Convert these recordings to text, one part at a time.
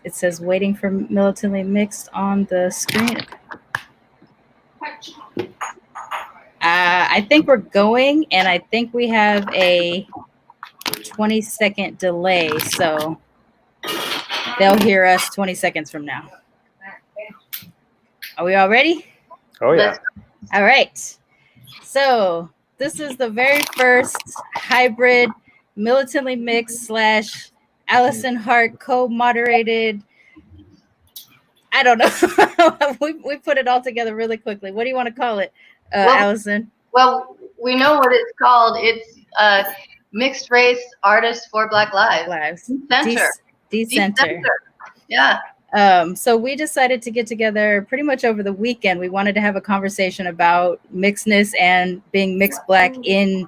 It says waiting for Militantly Mixed on the screen. I think we're going, and I think we have a 20-second delay, so they'll hear us 20 seconds from now. Are we all ready? Oh, yeah. All right. So this is the very first hybrid Militantly Mixed / Alison Hart co-moderated. I don't know. we put it all together really quickly. What do you want to call it, Alison? Well, we know what it's called. It's Mixed Race Artists for Black Lives. Decenter. Yeah. So we decided to get together pretty much over the weekend. We wanted to have a conversation about mixedness and being mixed Black in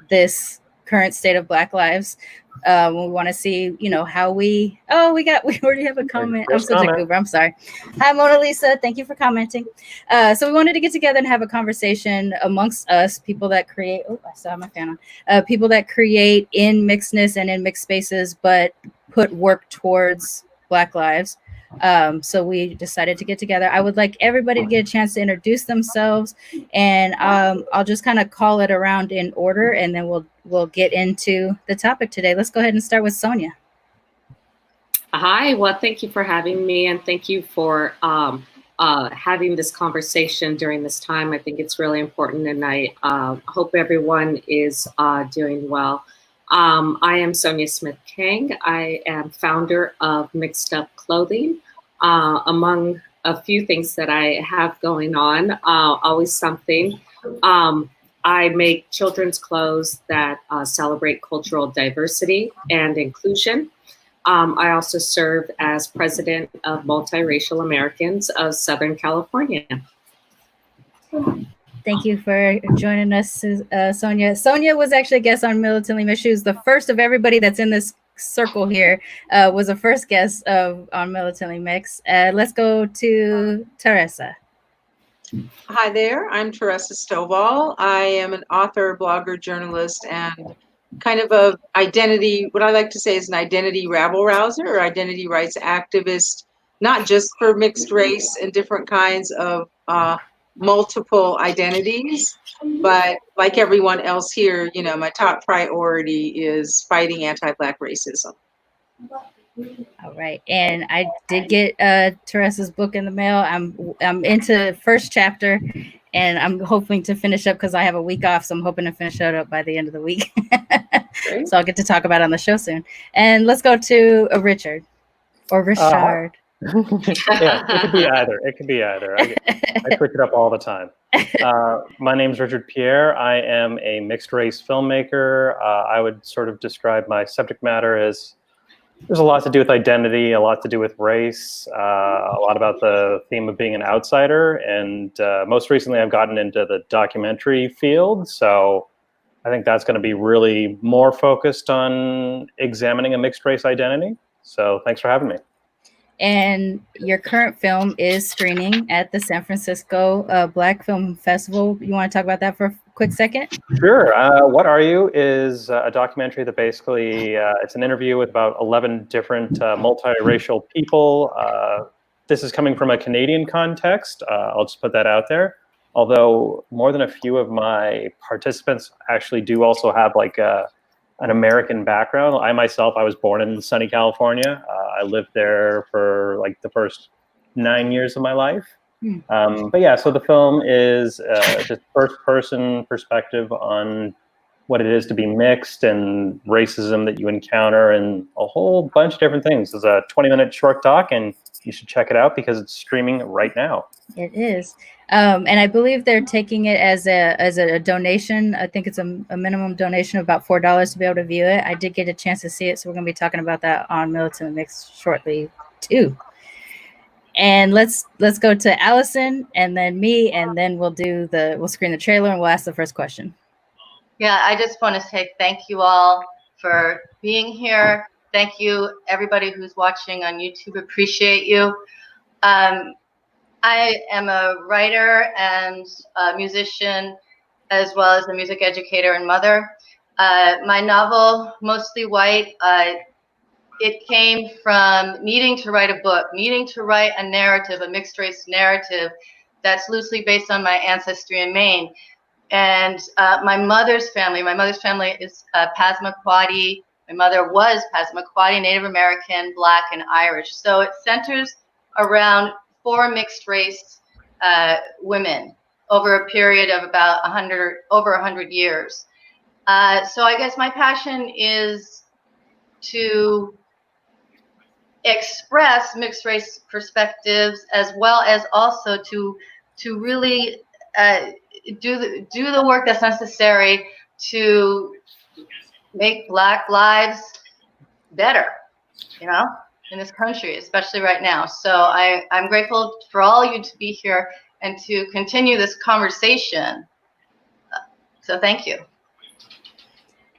this current state of Black lives. We want to see, how we already have a comment. I'm such a goober. I'm sorry. Hi, Mona Lisa. Thank you for commenting. So we wanted to get together and have a conversation amongst us, people that create. Oh, I still have my fan on. People that create in mixedness and in mixed spaces, but put work towards Black lives. So we decided to get together. I would like everybody to get a chance to introduce themselves, and I'll just kind of call it around in order, and then we'll get into the topic today. Let's go ahead and start with Sonia. Hi, well, thank you for having me, and thank you for having this conversation during this time. I think it's really important, and I hope everyone is doing well. I am Sonia Smith-Kang. I am founder of Mixed Up Clothing. Among a few things that I have going on, always something. I make children's clothes that celebrate cultural diversity and inclusion. I also serve as president of Multiracial Americans of Southern California. Thank you for joining us, Sonia. Sonia was actually a guest on Militantly Mixed. She was the first of everybody that's in this circle here, was a first guest on Militantly Mixed. Let's go to TaRessa. Hi there, I'm TaRessa Stovall. I am an author, blogger, journalist, and kind of a identity, what I like to say is an identity rabble-rouser or identity rights activist, not just for mixed race and different kinds of multiple identities, but like everyone else here, my top priority is fighting anti-Black racism. All right, and I did get TaRessa's book in the mail. I'm into first chapter, and I'm hoping to finish up because I have a week off, so I'm hoping to finish it up by the end of the week. So I'll get to talk about it on the show soon. And let's go to Richard or Richard. Yeah, it could be either. It could be either. I switch it up all the time. My name's Richard Pierre. I am a mixed race filmmaker. I would sort of describe my subject matter as there's a lot to do with identity, a lot to do with race, a lot about the theme of being an outsider. And most recently, I've gotten into the documentary field. So I think that's going to be really more focused on examining a mixed race identity. So thanks for having me. And your current film is screening at the San Francisco Black Film Festival. You want to talk about that for a quick second? Sure. What Are You is a documentary that basically, it's an interview with about 11 different multiracial people. This is coming from a Canadian context. I'll just put that out there. Although more than a few of my participants actually do also have like an American background. I myself, I was born in sunny California. I lived there for like the first 9 years of my life. But yeah, so the film is just first-person perspective on what it is to be mixed and racism that you encounter and a whole bunch of different things. It's a 20-minute short doc, and you should check it out because it's streaming right now. It is. And I believe they're taking it as a donation. I think it's a minimum donation of about $4 to be able to view it. I did get a chance to see it, so we're going to be talking about that on Militantly Mixed shortly too. And let's go to Alison and then me, and then we'll screen the trailer and we'll ask the first question. Yeah, I just want to say thank you all for being here. Thank you, everybody who's watching on YouTube. Appreciate you. I am a writer and a musician, as well as a music educator and mother. My novel, Mostly White, it came from needing to write a book, needing to write a narrative, a mixed race narrative that's loosely based on my ancestry in Maine. And my mother's family is Passamaquoddy. My mother was Passamaquoddy, Native American, Black, and Irish. So it centers around 4 mixed race women over a period of about over 100 years. So I guess my passion is to express mixed race perspectives, as well as also to really do the work that's necessary to make Black lives better, you know, in this country, especially right now. So I'm grateful for all of you to be here and to continue this conversation. So thank you.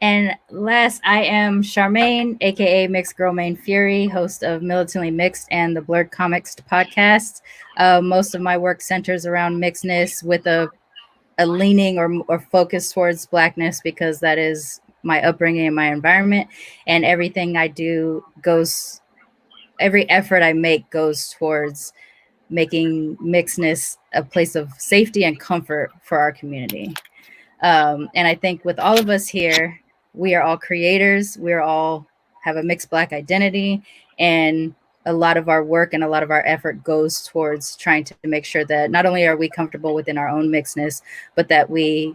And last, I am Sharmane, aka MixedGirlMane Fury, host of Militantly Mixed and the Blurred Comics podcast. Most of my work centers around mixedness with a leaning or focus towards Blackness, because that is my upbringing and my environment. And everything I do every effort I make goes towards making mixedness a place of safety and comfort for our community. And I think with all of us here, we are all creators. We all have a mixed Black identity, and a lot of our work and a lot of our effort goes towards trying to make sure that not only are we comfortable within our own mixedness, but that we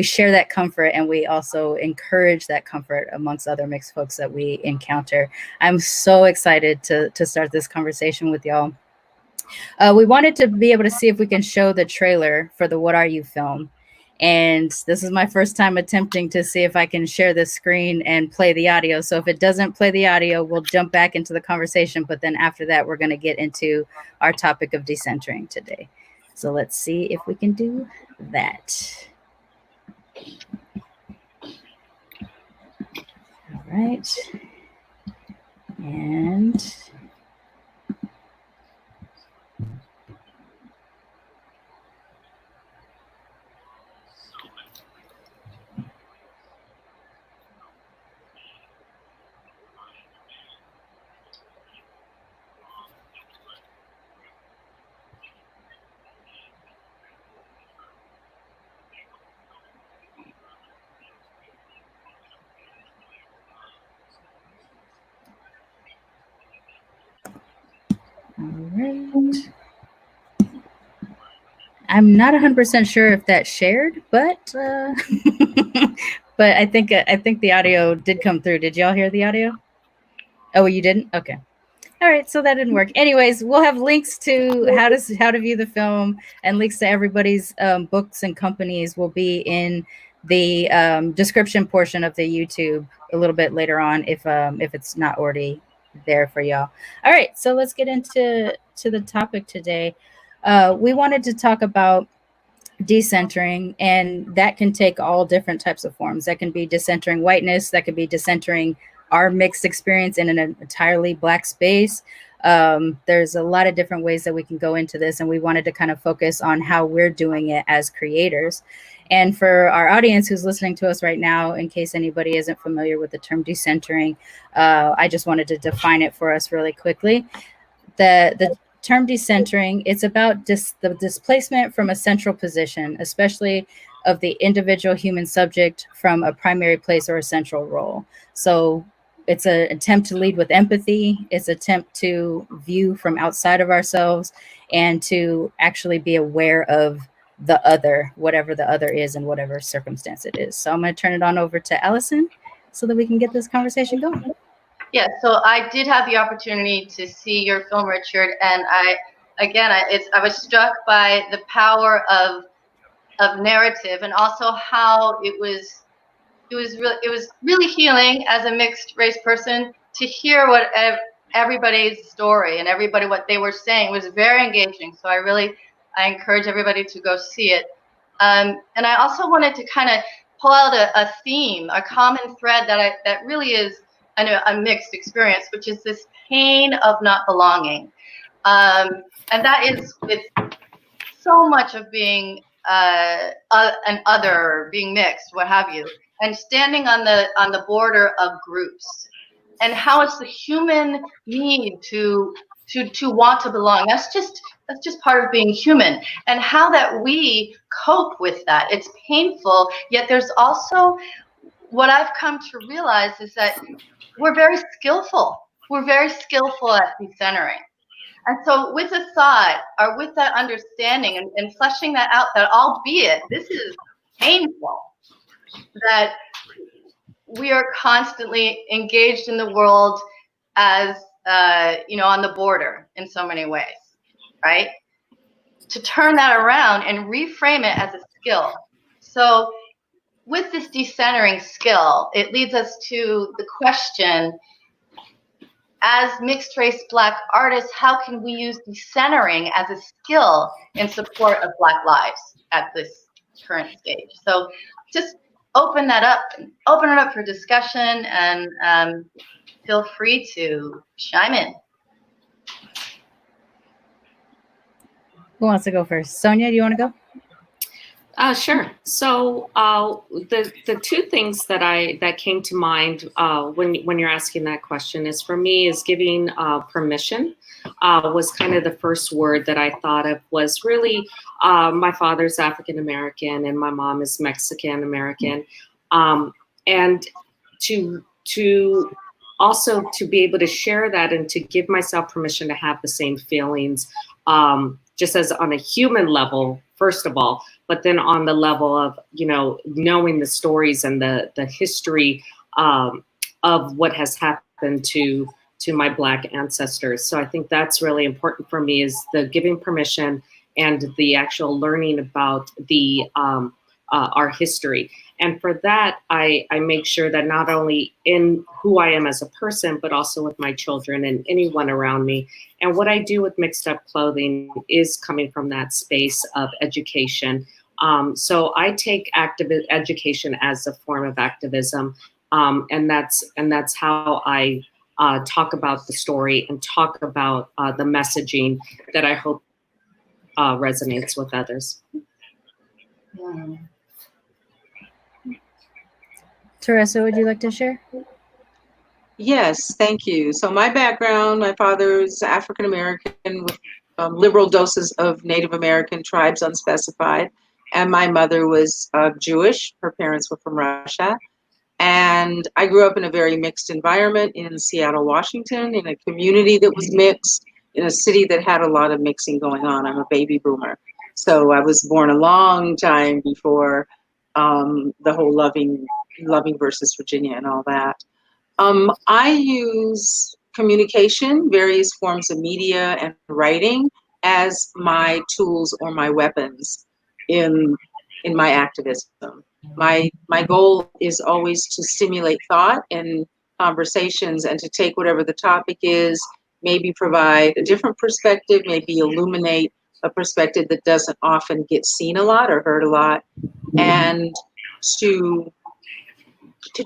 share that comfort, and we also encourage that comfort amongst other mixed folks that we encounter. I'm so excited to start this conversation with y'all. We wanted to be able to see if we can show the trailer for the What Are You film. And this is my first time attempting to see if I can share the screen and play the audio. So if it doesn't play the audio, we'll jump back into the conversation. But then after that, we're going to get into our topic of decentering today. So let's see if we can do that. All right. And all right. I'm not 100% sure if that's shared, but but I think the audio did come through. Did y'all hear the audio? Oh, you didn't? Okay. All right, so that didn't work. Anyways, we'll have links to how to view the film, and links to everybody's books and companies will be in the description portion of the YouTube a little bit later on, if it's not already there for y'all. All right, so let's get into the topic today. We wanted to talk about decentering, and that can take all different types of forms. That can be decentering whiteness, that could be decentering our mixed experience in an entirely Black space. There's a lot of different ways that we can go into this, and we wanted to kind of focus on how we're doing it as creators. And for our audience who's listening to us right now, in case anybody isn't familiar with the term decentering, I just wanted to define it for us really quickly. The term decentering, it's about the displacement from a central position, especially of the individual human subject, from a primary place or a central role. So it's an attempt to lead with empathy. It's an attempt to view from outside of ourselves and to actually be aware of the other, whatever the other is and whatever circumstance it is. So I'm going to turn it on over to Alison so that we can get this conversation going. Yeah, so I did have the opportunity to see your film, Richard, and I was struck by the power of narrative, and also how it was really healing as a mixed race person to hear what everybody's story and everybody what they were saying was very engaging. So I encourage everybody to go see it. And I also wanted to kind of pull out a theme, a common thread that really is a mixed experience, which is this pain of not belonging. And that is with so much of being an other, being mixed, what have you, and standing on the border of groups. how it's the human need to want to belong. That's just part of being human, and how that we cope with that. It's painful, yet there's also, what I've come to realize is that we're very skillful. We're very skillful at decentering. And so with a thought, or with that understanding, and fleshing that out, that albeit this is painful, that we are constantly engaged in the world as, on the border in so many ways, right? To turn that around and reframe it as a skill. So with this decentering skill, it leads us to the question, as mixed race Black artists, how can we use decentering as a skill in support of Black lives at this current stage? So just open it up for discussion, and feel free to chime in. Who wants to go first? Sonia, do you want to go? Sure. So the two things that came to mind when you're asking that question is, for me, is giving permission was kind of the first word that I thought of. Was really, my father's African American and my mom is Mexican American, and to also to be able to share that and to give myself permission to have the same feelings, just as on a human level, first of all, but then on the level of, knowing the stories and the history of what has happened to my Black ancestors. So I think that's really important for me, is the giving permission and the actual learning about the our history. And for that, I make sure that not only in who I am as a person, but also with my children and anyone around me. And what I do with Mixed Up Clothing is coming from that space of education. So I take education as a form of activism, and that's how I talk about the story and talk about the messaging that I hope resonates with others. TaRessa, would you like to share? Yes, thank you. So my background, my father's African American with liberal doses of Native American tribes unspecified, and my mother was Jewish. Her parents were from Russia. And I grew up in a very mixed environment in Seattle, Washington, in a community that was mixed, in a city that had a lot of mixing going on. I'm a baby boomer. So I was born a long time before the whole Loving versus Virginia and all that. I use communication, various forms of media and writing as my tools or my weapons in my activism. My goal is always to stimulate thought and conversations, and to take whatever the topic is, maybe provide a different perspective, maybe illuminate a perspective that doesn't often get seen a lot or heard a lot, and to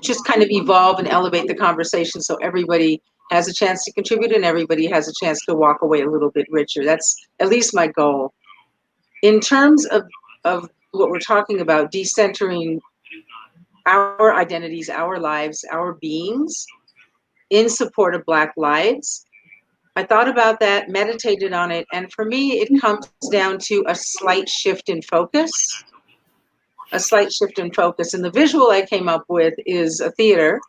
just kind of evolve and elevate the conversation so everybody has a chance to contribute and everybody has a chance to walk away a little bit richer. That's at least my goal. In terms of what we're talking about, decentering our identities, our lives, our beings in support of Black lives, I thought about that, meditated on it, and for me, it comes down to a slight shift in focus. A slight shift in focus. And the visual I came up with is a theater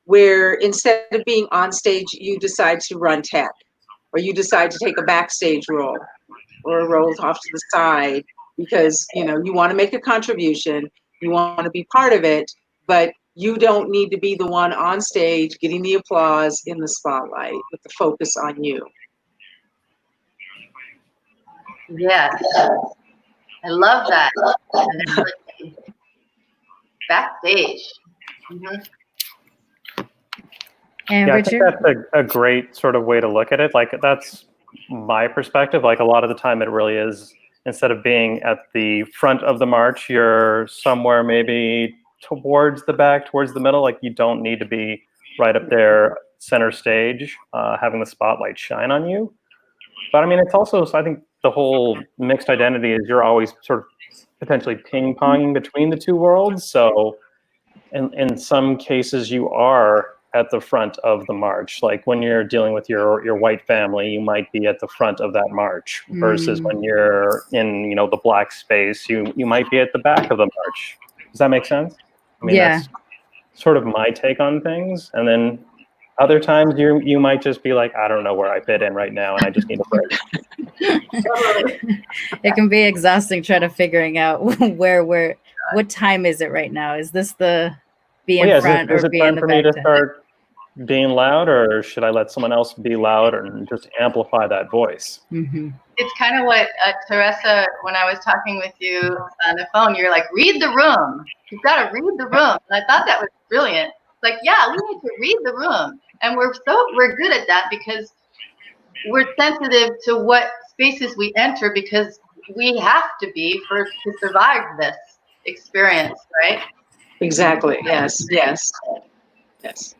where instead of being on stage, you decide to run tech, or you decide to take a backstage role or a role off to the side because, you want to make a contribution, you want to be part of it, but you don't need to be the one on stage getting the applause in the spotlight, with the focus on you. Yes. I love that. Backstage. Mm-hmm. And yeah, Richard? I think that's a great sort of way to look at it. Like, that's my perspective. Like, a lot of the time it really is, instead of being at the front of the march, you're somewhere maybe towards the back, towards the middle. Like, you don't need to be right up there center stage, having the spotlight shine on you. But I mean, it's also, I think the whole mixed identity is you're always sort of potentially ping-ponging between the two worlds. So in some cases you are at the front of the march. Like when you're dealing with your white family, you might be at the front of that march, versus when you're in, you know, the Black space, you might be at the back of the march. Does that make sense? I mean, Yeah. that's sort of my take on things. And then other times you might just be like, I don't know where I fit in right now, and I just need a break. It can be exhausting trying to figuring out what time is it right now? Is this the be in front is or it be time in the for back? me to start being loud, or should I let someone else be loud and just amplify that voice? Mm-hmm. It's kind of what TaRessa, when I was talking with you on the phone, you're like, read the room. You've got to read the room. And I thought that was brilliant. It's like, yeah, we need to read the room. And we're good at that because we're sensitive to what spaces we enter, because we have to be to survive this experience, right? Exactly. Yes. Yes. Yes.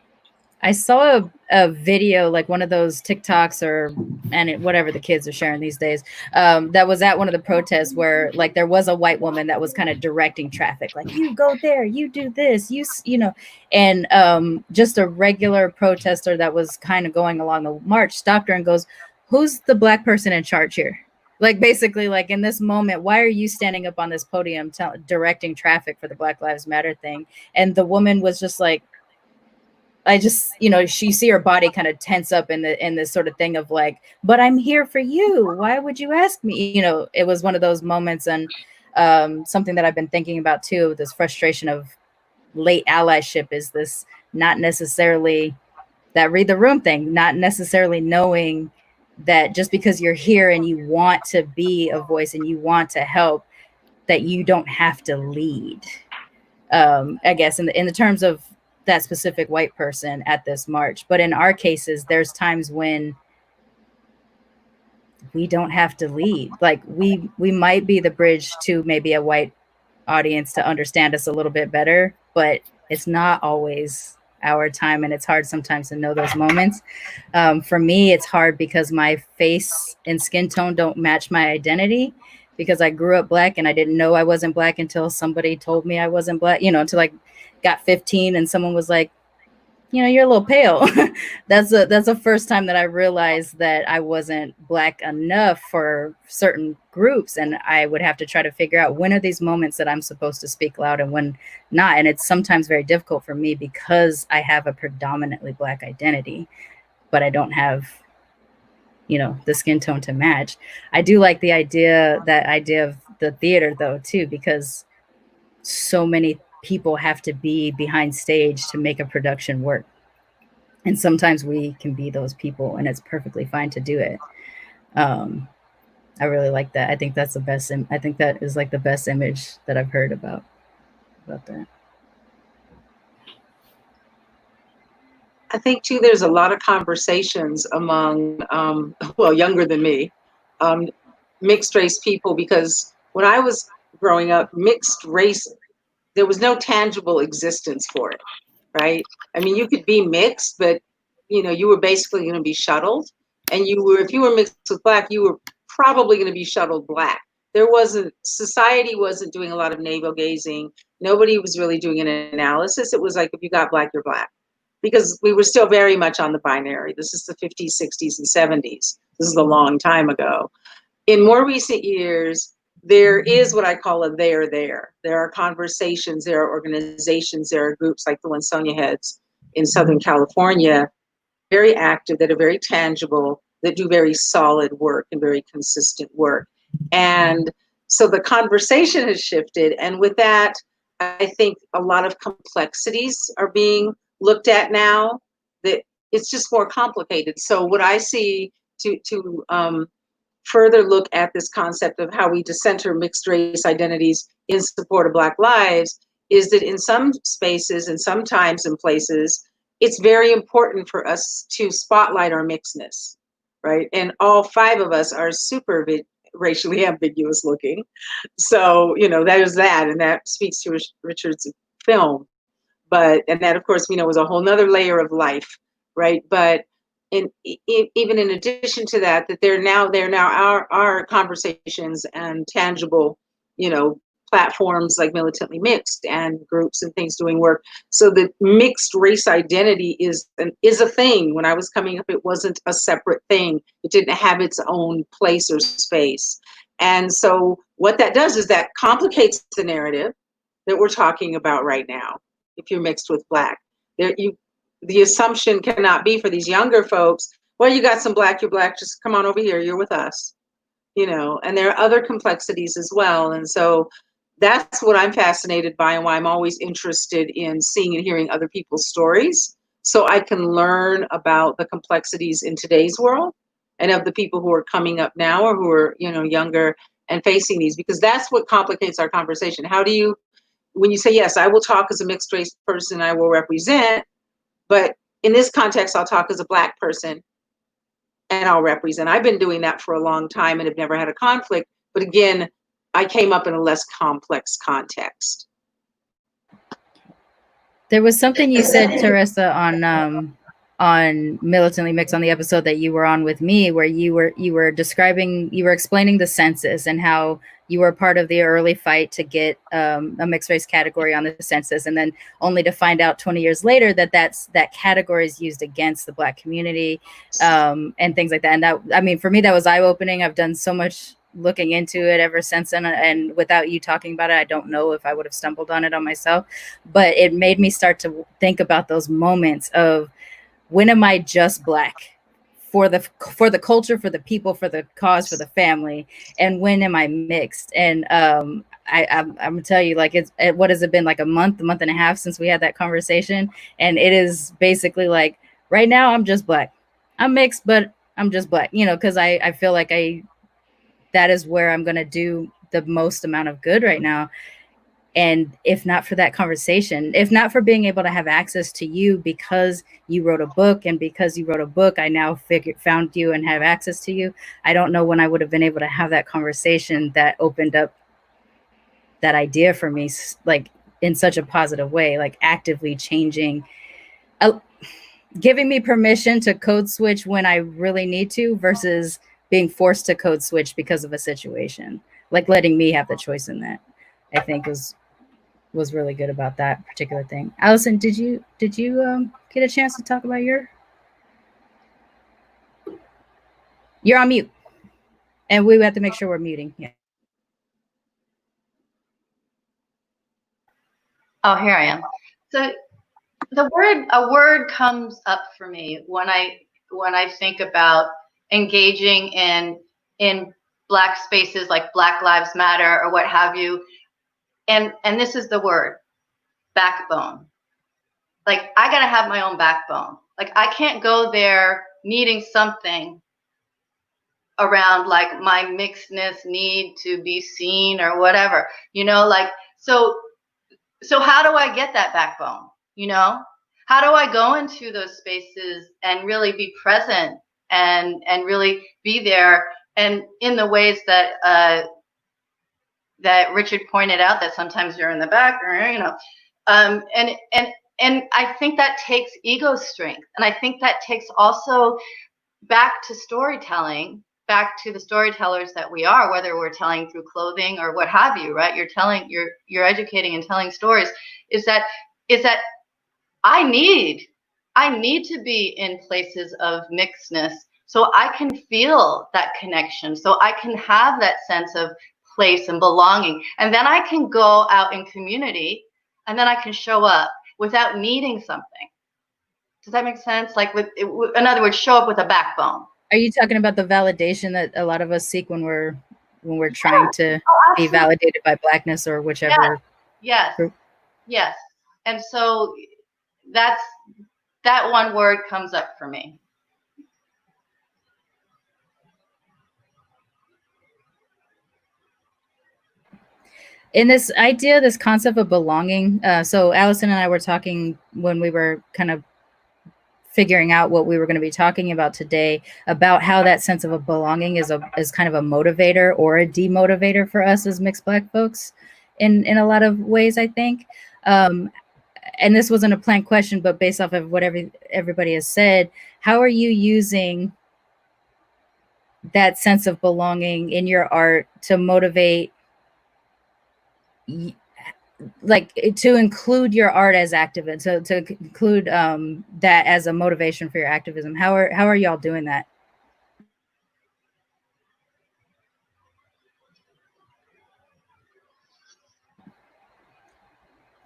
I saw a video, like one of those TikToks whatever the kids are sharing these days, that was at one of the protests where like there was a white woman that was kind of directing traffic, like, you go there, you do this, you know, and just a regular protester that was kind of going along the march stopped her and goes, who's the Black person in charge here? Like, basically, like, in this moment, why are you standing up on this podium directing traffic for the Black Lives Matter thing? And the woman was just like, I just, you know, she see her body kind of tense up in this sort of thing of like, but I'm here for you. Why would you ask me? You know, it was one of those moments, and something that I've been thinking about too, this frustration of late allyship, is this not necessarily that read the room thing, not necessarily knowing that just because you're here and you want to be a voice and you want to help, that you don't have to lead. I guess in the terms of that specific white person at this march. But in our cases, there's times when we don't have to lead. Like we might be the bridge to maybe a white audience to understand us a little bit better, but it's not always our time. And it's hard sometimes to know those moments. For me, it's hard because my face and skin tone don't match my identity, because I grew up Black and I didn't know I wasn't Black until somebody told me I wasn't Black, you know, until I got 15 and someone was like, you know, you're a little pale. That's the first time that I realized that I wasn't Black enough for certain groups. And I would have to try to figure out, when are these moments that I'm supposed to speak loud and when not. And it's sometimes very difficult for me because I have a predominantly Black identity, but I don't have, you know, the skin tone to match. I do like that idea of the theater though, too, because so many people have to be behind stage to make a production work. And sometimes we can be those people, and it's perfectly fine to do it. I really like that. I think that's the best. I think that is like the best image that I've heard about that. I think too, there's a lot of conversations among, well, younger than me, mixed race people, because when I was growing up, mixed race, there was no tangible existence for it, right? I mean, you could be mixed, but you know, you were basically going to be shuttled, and if you were mixed with Black, you were probably going to be shuttled Black. Society wasn't doing a lot of navel gazing. Nobody was really doing an analysis. It was like, if you got Black, you're Black, because we were still very much on the binary. This is the 50s, 60s, and 70s. This is a long time ago. In more recent years, there is what I call a there. There are conversations, there are organizations, there are groups like the one Sonia heads in Southern California, very active, that are very tangible, that do very solid work and very consistent work. And so the conversation has shifted. And with that, I think a lot of complexities are being looked at now, that it's just more complicated. So what I see to further look at this concept of how we decenter mixed race identities in support of Black lives is that in some spaces and sometimes in places, it's very important for us to spotlight our mixedness, right? And all 5 of us are super racially ambiguous looking. So, you know, there's that, and that speaks to Richard's film. And that, of course, we know, was a whole nother layer of life, right? But even in addition to that, that there now are conversations and tangible, you know, platforms like Militantly Mixed and groups and things doing work. So the mixed race identity is a thing. When I was coming up, it wasn't a separate thing. It didn't have its own place or space. And so what that does is that complicates the narrative that we're talking about right now. If you're mixed with Black, the assumption cannot be for these younger folks, well, you got some Black, you're Black, just come on over here, you're with us. You know, and there are other complexities as well. And so that's what I'm fascinated by and why I'm always interested in seeing and hearing other people's stories so I can learn about the complexities in today's world and of the people who are coming up now or who are, you know, younger and facing these, because that's what complicates our conversation. How do you, when you say, yes, I will talk as a mixed race person, I will represent, but in this context, I'll talk as a Black person and I'll represent. I've been doing that for a long time and have never had a conflict. But again, I came up in a less complex context. There was something you said, TaRessa, on Militantly Mixed, on the episode that you were on with me, where you were explaining the census and how you were part of the early fight to get a mixed race category on the census, and then only to find out 20 years later that that category is used against the Black community, and things like that. And that, I mean, for me, that was eye-opening. I've done so much looking into it ever since then, and without you talking about it, I don't know if I would have stumbled on it on myself. But it made me start to think about those moments of, when am I just Black for the culture, for the people, for the cause, for the family, and when am I mixed? And I'm gonna tell you, like, what has it been, like a month and a half since we had that conversation, and it is basically like, right now I'm just Black. I'm mixed, but I'm just Black, you know, because I feel like that is where I'm gonna do the most amount of good right now. And if not for that conversation, if not for being able to have access to you because you wrote a book, and because you wrote a book, I now found you and have access to you. I don't know when I would have been able to have that conversation that opened up that idea for me, like in such a positive way, like actively changing, giving me permission to code switch when I really need to, versus being forced to code switch because of a situation, like letting me have the choice in that, I think was really good about that particular thing. Alison, did you get a chance to talk about you're on mute, and we have to make sure we're muting. Yeah. Oh, here I am. So a word comes up for me when I think about engaging in Black spaces like Black Lives Matter or what have you. And this is the word: backbone. Like, I gotta have my own backbone. Like, I can't go there needing something around like my mixedness need to be seen or whatever, you know, like, so how do I get that backbone? You know, how do I go into those spaces and really be present and really be there, and in the ways that that Richard pointed out, that sometimes you're in the back, or, you know, and I think that takes ego strength, and I think that takes also back to storytelling, back to the storytellers that we are, whether we're telling through clothing or what have you, right? You're educating and telling stories. Is that I need to be in places of mixedness so I can feel that connection, so I can have that sense of place and belonging, and then I can go out in community, and then I can show up without needing something. Does that make sense? Like, in other words, show up with a backbone. Are you talking about the validation that a lot of us seek when we're trying to be validated by Blackness or whichever? Yes. Group? Yes. And so that one word comes up for me. In this idea, this concept of belonging, so Alison and I were talking when we were kind of figuring out what we were going to be talking about today, about how that sense of a belonging is kind of a motivator or a demotivator for us as mixed Black folks in a lot of ways, I think. And this wasn't a planned question, but based off of what everybody has said, how are you using that sense of belonging in your art to motivate like to include your art as activism, so to include that as a motivation for your activism? How are y'all doing that?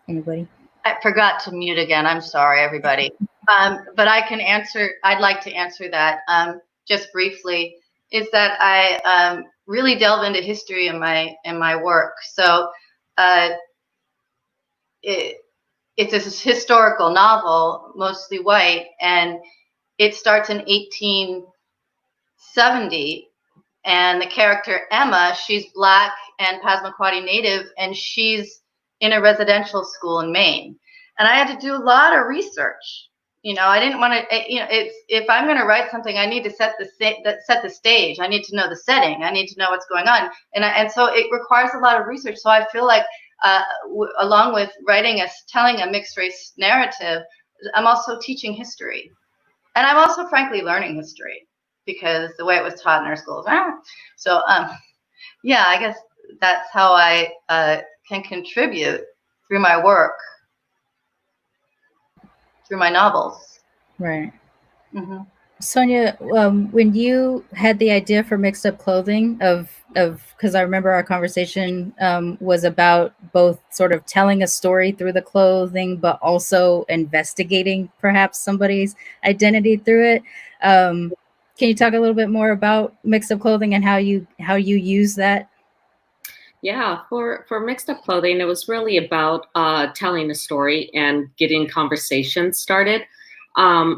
Anybody? I forgot to mute again. I'm sorry, everybody. But I can answer. I'd like to answer that just briefly. Is that I really delve into history in my work. So it's a historical novel, mostly white, and it starts in 1870. And the character Emma, she's Black and Passamaquoddy Native, and she's in a residential school in Maine. And I had to do a lot of research. You know, I didn't want to. You know, it's if I'm going to write something, I need to set the stage. I need to know the setting. I need to know what's going on, and so it requires a lot of research. So I feel like, along with telling a mixed race narrative, I'm also teaching history, and I'm also frankly learning history because the way it was taught in our schools. So yeah, I guess that's how I can contribute through my work. Through my novels. Right. Mm-hmm. Sonia, when you had the idea for Mixed Up Clothing because I remember our conversation was about both sort of telling a story through the clothing, but also investigating perhaps somebody's identity through it. Can you talk a little bit more about Mixed Up Clothing and how you use that? Yeah, for Mixed Up Clothing, it was really about telling a story and getting conversations started.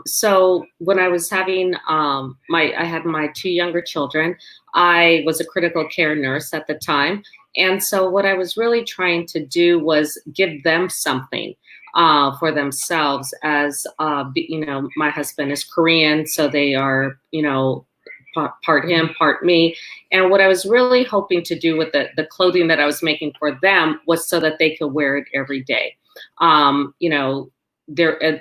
So when I was having I had my 2 younger children, I was a critical care nurse at the time. And so what I was really trying to do was give them something for themselves as, you know, my husband is Korean, so they are, you know, part him, part me. And what I was really hoping to do with the clothing that I was making for them was so that they could wear it every day. You know,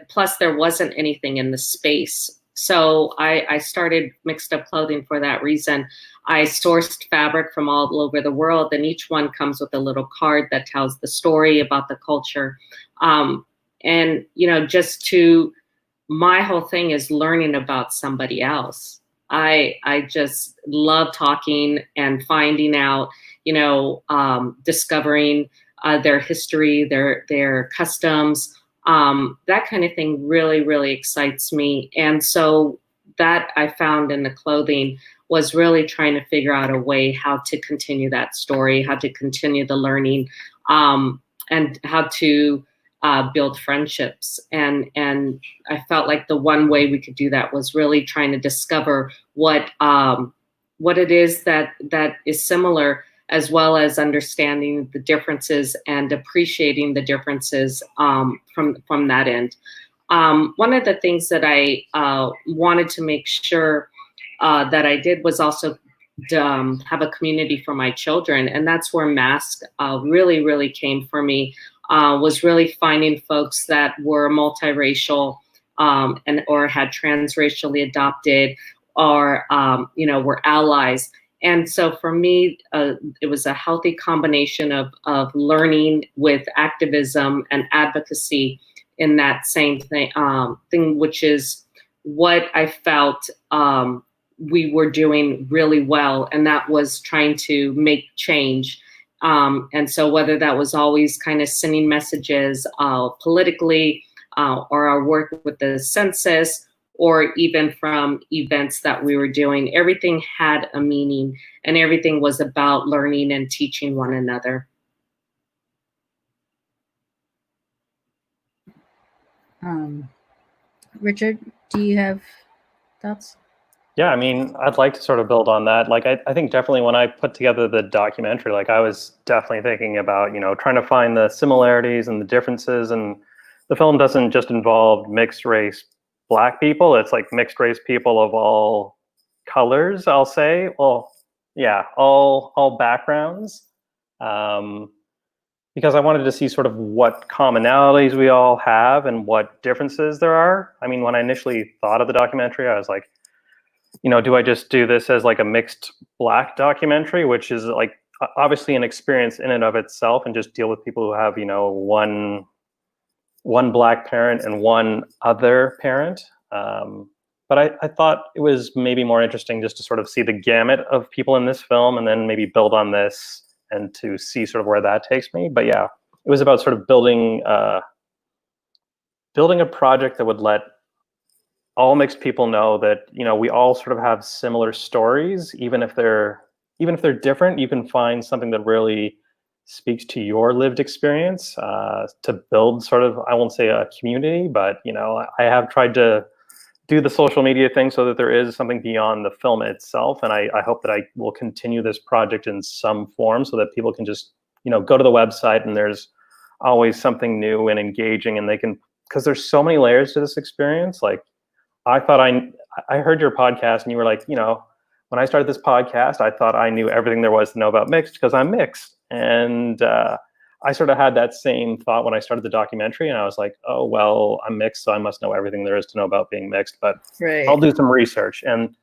plus there wasn't anything in the space. So I started Mixed Up Clothing for that reason. I sourced fabric from all over the world, and each one comes with a little card that tells the story about the culture. And, you know, my whole thing is learning about somebody else. I just love talking and finding out, you know, discovering their history, their customs, that kind of thing really, really excites me. And so that I found in the clothing was really trying to figure out a way how to continue that story, how to continue the learning, and how to build friendships. And I felt like the one way we could do that was really trying to discover what it is that is similar, as well as understanding the differences and appreciating the differences from that end. One of the things that I wanted to make sure that I did was also have a community for my children, and that's where MASC really, really came for me. Was really finding folks that were multiracial or had transracially adopted, or you know, were allies. And so for me, it was a healthy combination of learning with activism and advocacy in that same thing, which is what I felt we were doing really well, and that was trying to make change. And so whether that was always kind of sending messages politically, or our work with the census, or even from events that we were doing, everything had a meaning, and everything was about learning and teaching one another. Richard, do you have thoughts? Yeah, I mean, I'd like to sort of build on that. Like, I think definitely when I put together the documentary, like I was definitely thinking about, you know, trying to find the similarities and the differences. And the film doesn't just involve mixed race Black people. It's like mixed race people of all colors, I'll say. Well, yeah, all backgrounds. Because I wanted to see sort of what commonalities we all have and what differences there are. I mean, when I initially thought of the documentary, I was like, you know, do I just do this as like a mixed Black documentary, which is like obviously an experience in and of itself, and just deal with people who have, you know, one Black parent and one other parent. But I thought it was maybe more interesting just to sort of see the gamut of people in this film, and then maybe build on this and to see sort of where that takes me. But yeah, it was about sort of building a project that would let all mixed people know that, you know, we all sort of have similar stories, even if they're different. You can find something that really speaks to your lived experience, to build sort of, I won't say a community, but, you know, I have tried to do the social media thing so that there is something beyond the film itself. And I hope that I will continue this project in some form so that people can just, you know, go to the website and there's always something new and engaging, and they can, because there's so many layers to this experience. Like, I thought I heard your podcast and you were like, you know, when I started this podcast, I thought I knew everything there was to know about mixed because I'm mixed. And I sort of had that same thought when I started the documentary, and I was like, oh, well, I'm mixed, so I must know everything there is to know about being mixed, but Right. I'll do some research. And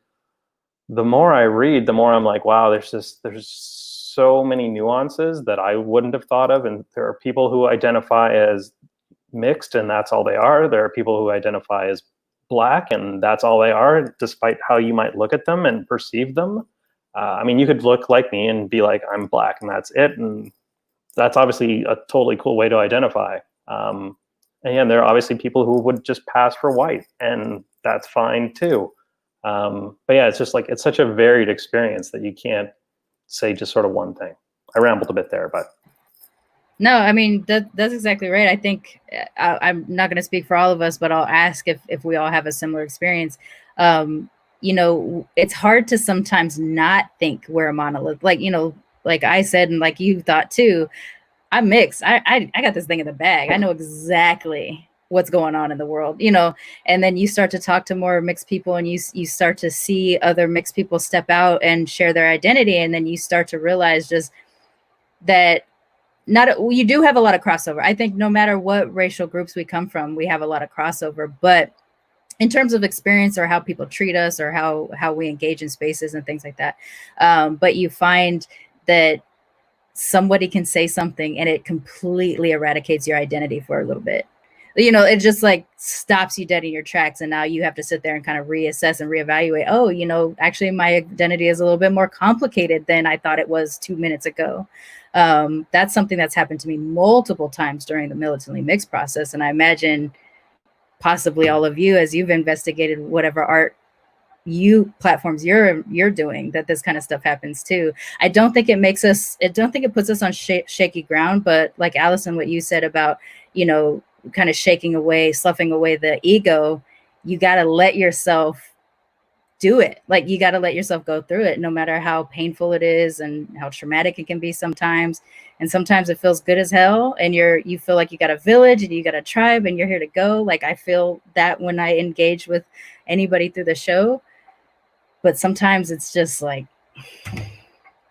the more I read, the more I'm like, wow, there's so many nuances that I wouldn't have thought of. And there are people who identify as mixed and that's all they are. There are people who identify as Black and that's all they are, despite how you might look at them and perceive them. I mean, you could look like me and be like, I'm Black and that's it. And that's obviously a totally cool way to identify. And yeah, there are obviously people who would just pass for white, and that's fine too. But yeah, it's just like, it's such a varied experience that you can't say just sort of one thing. I rambled a bit there, but. No, I mean, that's exactly right. I think I'm not going to speak for all of us, but I'll ask if we all have a similar experience. You know, it's hard to sometimes not think we're a monolith. Like, you know, like I said, and like you thought too, I'm mixed. I got this thing in the bag. I know exactly what's going on in the world, you know, and then you start to talk to more mixed people, and you start to see other mixed people step out and share their identity. And then you start to realize just that you do have a lot of crossover. I think no matter what racial groups we come from, we have a lot of crossover, but in terms of experience or how people treat us or how we engage in spaces and things like that. But you find that somebody can say something and it completely eradicates your identity for a little bit. You know, it just like stops you dead in your tracks. And now you have to sit there and kind of reassess and reevaluate. Oh, you know, actually my identity is a little bit more complicated than I thought it was 2 minutes ago. That's something that's happened to me multiple times during the Militantly Mixed process. And I imagine possibly all of you, as you've investigated whatever art platforms you're doing, that this kind of stuff happens too. I don't think it puts us on shaky ground, but like Alison, what you said about, you know, kind of sloughing away the ego, you got to let yourself do it. Like, you got to let yourself go through it, no matter how painful it is and how traumatic it can be sometimes. And sometimes it feels good as hell, and you feel like you got a village and you got a tribe and you're here to go. Like, I feel that when I engage with anybody through the show. But sometimes it's just like,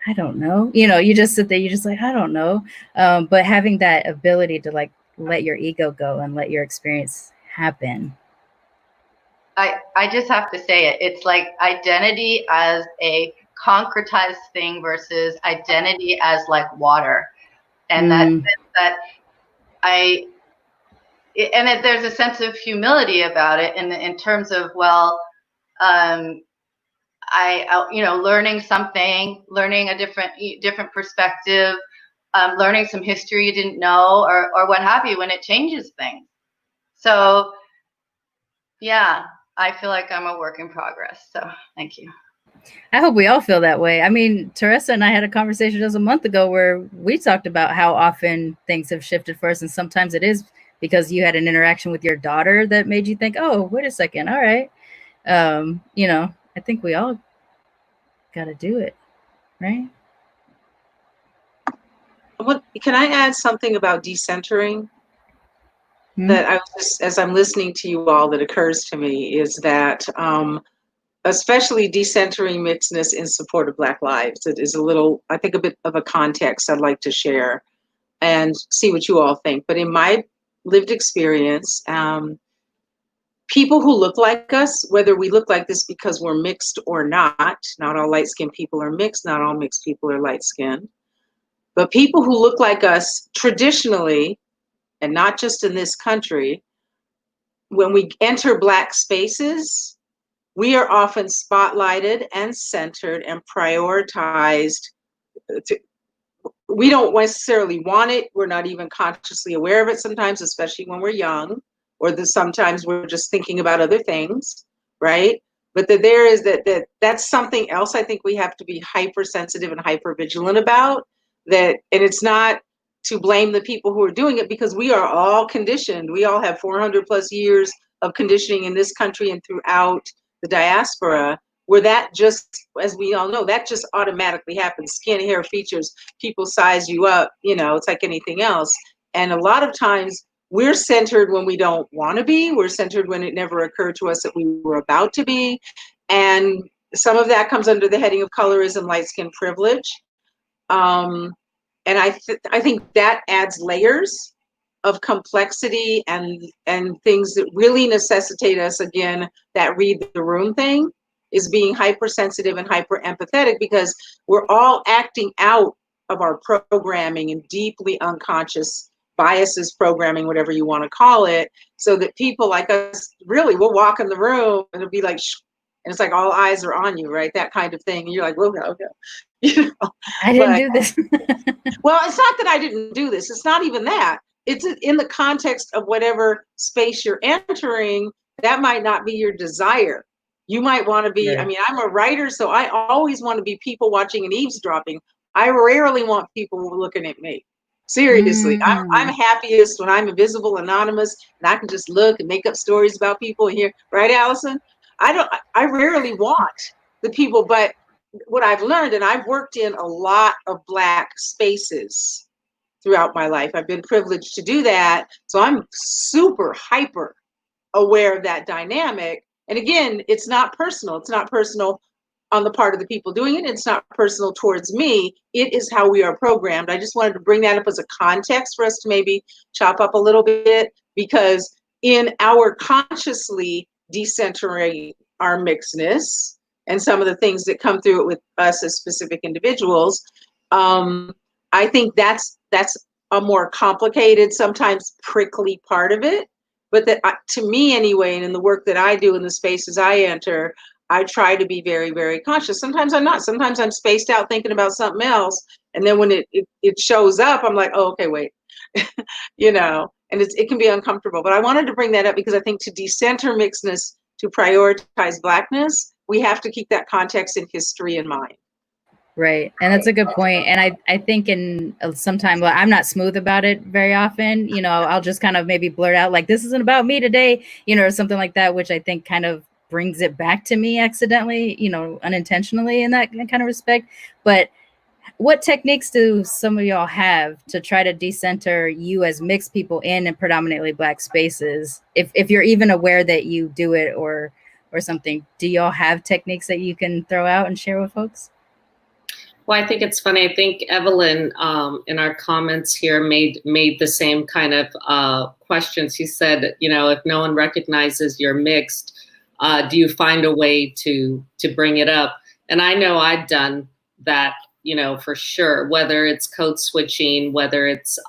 I don't know, you know, you just sit there, you just like, I don't know. But having that ability to like let your ego go and let your experience happen. I just have to say it. It's like identity as a concretized thing versus identity as like water. And there's a sense of humility about it in terms of, well, you know, learning a different perspective, learning some history you didn't know, or what have you, when it changes things. So yeah, I feel like I'm a work in progress. So thank you. I hope we all feel that way. I mean, TaRessa and I had a conversation just a month ago where we talked about how often things have shifted for us. And sometimes it is because you had an interaction with your daughter that made you think, oh, wait a second. All right. You know, I think we all got to do it. Right. Can I add something about decentering? That I was just, as I'm listening to you all, that occurs to me is that especially decentering mixedness in support of Black lives. It is I think a bit of a context I'd like to share and see what you all think. But in my lived experience, people who look like us, whether we look like this because we're mixed or not all light-skinned people are mixed, not all mixed people are light-skinned. But people who look like us traditionally, and not just in this country, when we enter Black spaces, we are often spotlighted and centered and prioritized. We don't necessarily want it. We're not even consciously aware of it sometimes, especially when we're young, or sometimes we're just thinking about other things, right? But there is that's something else I think we have to be hypersensitive and hyper vigilant about. And it's not to blame the people who are doing it, because we are all conditioned. We all have 400 plus years of conditioning in this country and throughout the diaspora, where that just, as we all know, that just automatically happens. Skin, hair, features, people size you up, it's like anything else. And a lot of times we're centered when we don't want to be. We're centered when it never occurred to us that we were about to be. And some of that comes under the heading of colorism, light skin privilege. And I think that adds layers of complexity and things that really necessitate us, again, that read the room thing, is being hypersensitive and hyper empathetic, because we're all acting out of our programming and deeply unconscious biases, programming, whatever you want to call it, so that people like us really will walk in the room and it'll be like, shh, and it's like all eyes are on you, right? That kind of thing. And you're like, well, okay. I didn't do this. Well, it's not that I didn't do this. It's not even that. It's in the context of whatever space you're entering, that might not be your desire. You might want to be, Right. I mean, I'm a writer, so I always want to be people watching and eavesdropping. I rarely want people looking at me. Seriously, I'm happiest when I'm invisible, anonymous, and I can just look and make up stories about people here. Right, Alison? I rarely want the people, but what I've learned, and I've worked in a lot of Black spaces throughout my life. I've been privileged to do that. So I'm super hyper aware of that dynamic. And again, it's not personal. It's not personal on the part of the people doing it. It's not personal towards me. It is how we are programmed. I just wanted to bring that up as a context for us to maybe chop up a little bit, because in our consciously decentering our mixedness and some of the things that come through it with us as specific individuals, I think that's a more complicated, sometimes prickly part of it. But that, to me anyway, and in the work that I do in the spaces I enter, I try to be very, very conscious. Sometimes I'm not. Sometimes I'm spaced out thinking about something else. And then when it shows up, I'm like, oh, okay, wait. And it can be uncomfortable. But I wanted to bring that up because I think to decenter mixedness, to prioritize Blackness, we have to keep that context and history in mind. Right. And that's a good point. And I think sometimes I'm not smooth about it very often. I'll just kind of maybe blurt out like, this isn't about me today, or something like that, which I think kind of brings it back to me accidentally, unintentionally in that kind of respect. But what techniques do some of y'all have to try to decenter you as mixed people in predominantly Black spaces? If you're even aware that you do it or something, do y'all have techniques that you can throw out and share with folks? Well, I think it's funny. I think Evelyn in our comments here made the same kind of question. She said, if no one recognizes you're mixed, do you find a way to bring it up? And I know I've done that, for sure, whether it's code switching, whether it's,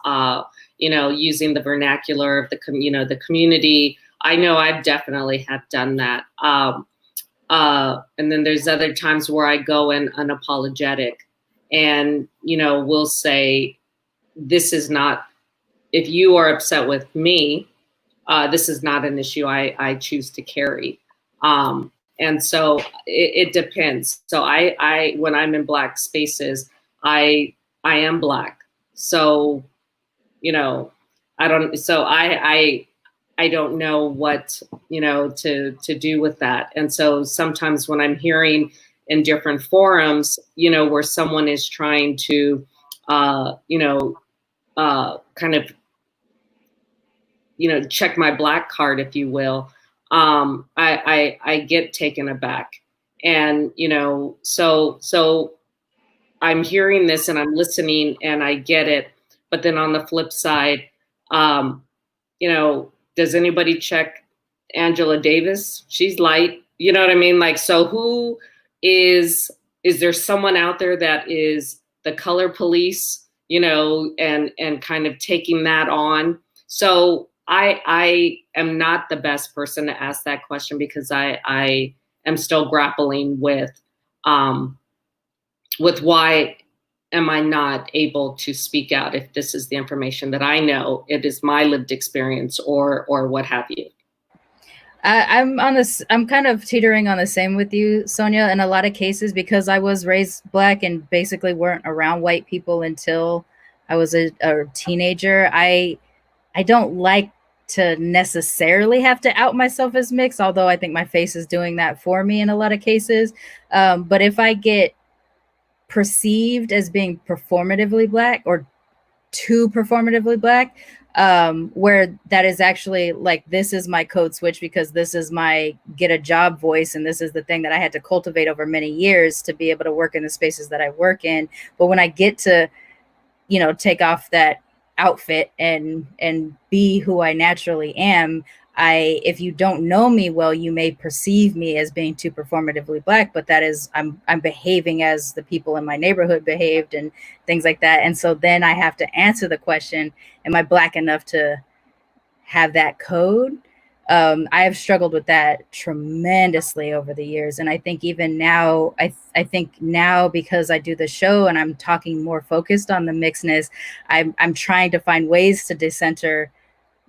using the vernacular of the community. I know I've definitely have done that. And then there's other times where I go in unapologetic and, we'll say, this is not, if you are upset with me, this is not an issue I choose to carry. And so it depends. So I when I'm in Black spaces, I am Black. So, I don't know what, to do with that. And so sometimes when I'm hearing in different forums, where someone is trying to, kind of, check my Black card, if you will, I get taken aback. And, so I'm hearing this and I'm listening and I get it. But then on the flip side, does anybody check Angela Davis? She's light, you know what I mean? Like, so who is there someone out there that is the color police you know, and kind of taking that on. So I am not the best person to ask that question, because I am still grappling with why am I not able to speak out if this is the information that I know, it is my lived experience, or what have you. I'm kind of teetering on the same with you, Sonia, in a lot of cases, because I was raised Black and basically weren't around white people until I was a teenager. I don't like to necessarily have to out myself as mixed, although I think my face is doing that for me in a lot of cases. But if I get perceived as being performatively Black or too performatively Black, where that is actually like, this is my code switch because this is my get a job voice, and this is the thing that I had to cultivate over many years to be able to work in the spaces that I work in. But when I get to, you know, take off that outfit and be who I naturally am, if you don't know me well, you may perceive me as being too performatively Black, but that is, I'm behaving as the people in my neighborhood behaved and things like that. And so then I have to answer the question, am I Black enough to have that code? I have struggled with that tremendously over the years. And I think even now, I think now, because I do the show and I'm talking more focused on the mixedness, I'm trying to find ways to decenter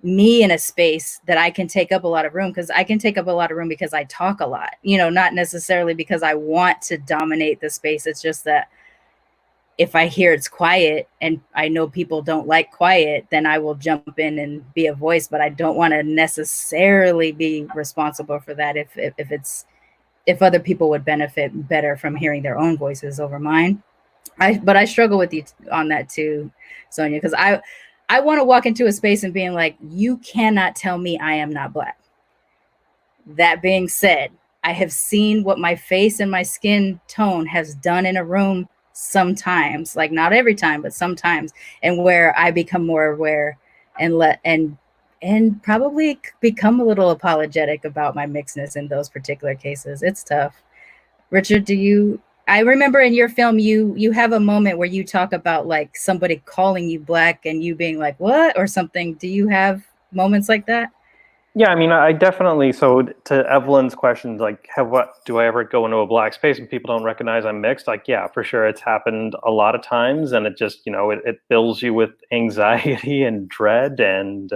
me in a space that I can take up a lot of room, because I can take up a lot of room because I talk a lot, you know, not necessarily because I want to dominate the space. It's just that if I hear it's quiet and I know people don't like quiet, then I will jump in and be a voice, but I don't want to necessarily be responsible for that if other people would benefit better from hearing their own voices over mine. But I struggle with you on that too, Sonia, because I want to walk into a space and being like, you cannot tell me I am not Black. That being said, I have seen what my face and my skin tone has done in a room sometimes, like not every time, but sometimes, and where I become more aware and probably become a little apologetic about my mixedness in those particular cases. It's tough. Richard, I remember in your film, you have a moment where you talk about like somebody calling you Black and you being like, what, or something. Do you have moments like that? Yeah, I mean, I definitely, so to Evelyn's question, like, do I ever go into a Black space and people don't recognize I'm mixed? Like, yeah, for sure. It's happened a lot of times, and it just, you know, it fills you with anxiety and dread, and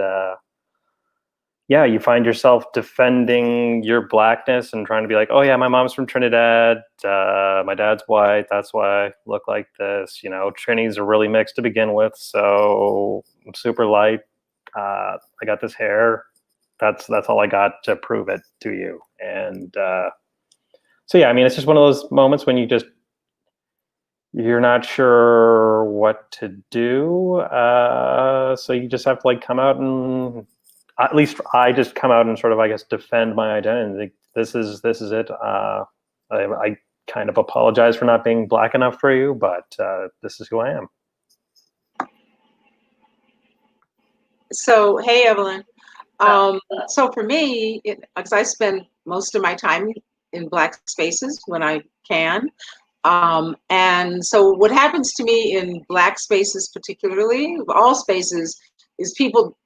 yeah, you find yourself defending your Blackness and trying to be like, oh yeah, my mom's from Trinidad, my dad's white, that's why I look like this. You know, Trinis are really mixed to begin with, so I'm super light. I got this hair. That's all I got to prove it to you. And so yeah, I mean, it's just one of those moments when you're not sure what to do. So you just have to like come out and, at least I just come out and sort of, I guess, defend my identity. This is it. I kind of apologize for not being Black enough for you, but this is who I am. So, hey, Evelyn. So for me, because I spend most of my time in Black spaces when I can. And so what happens to me in Black spaces, particularly, all spaces, is people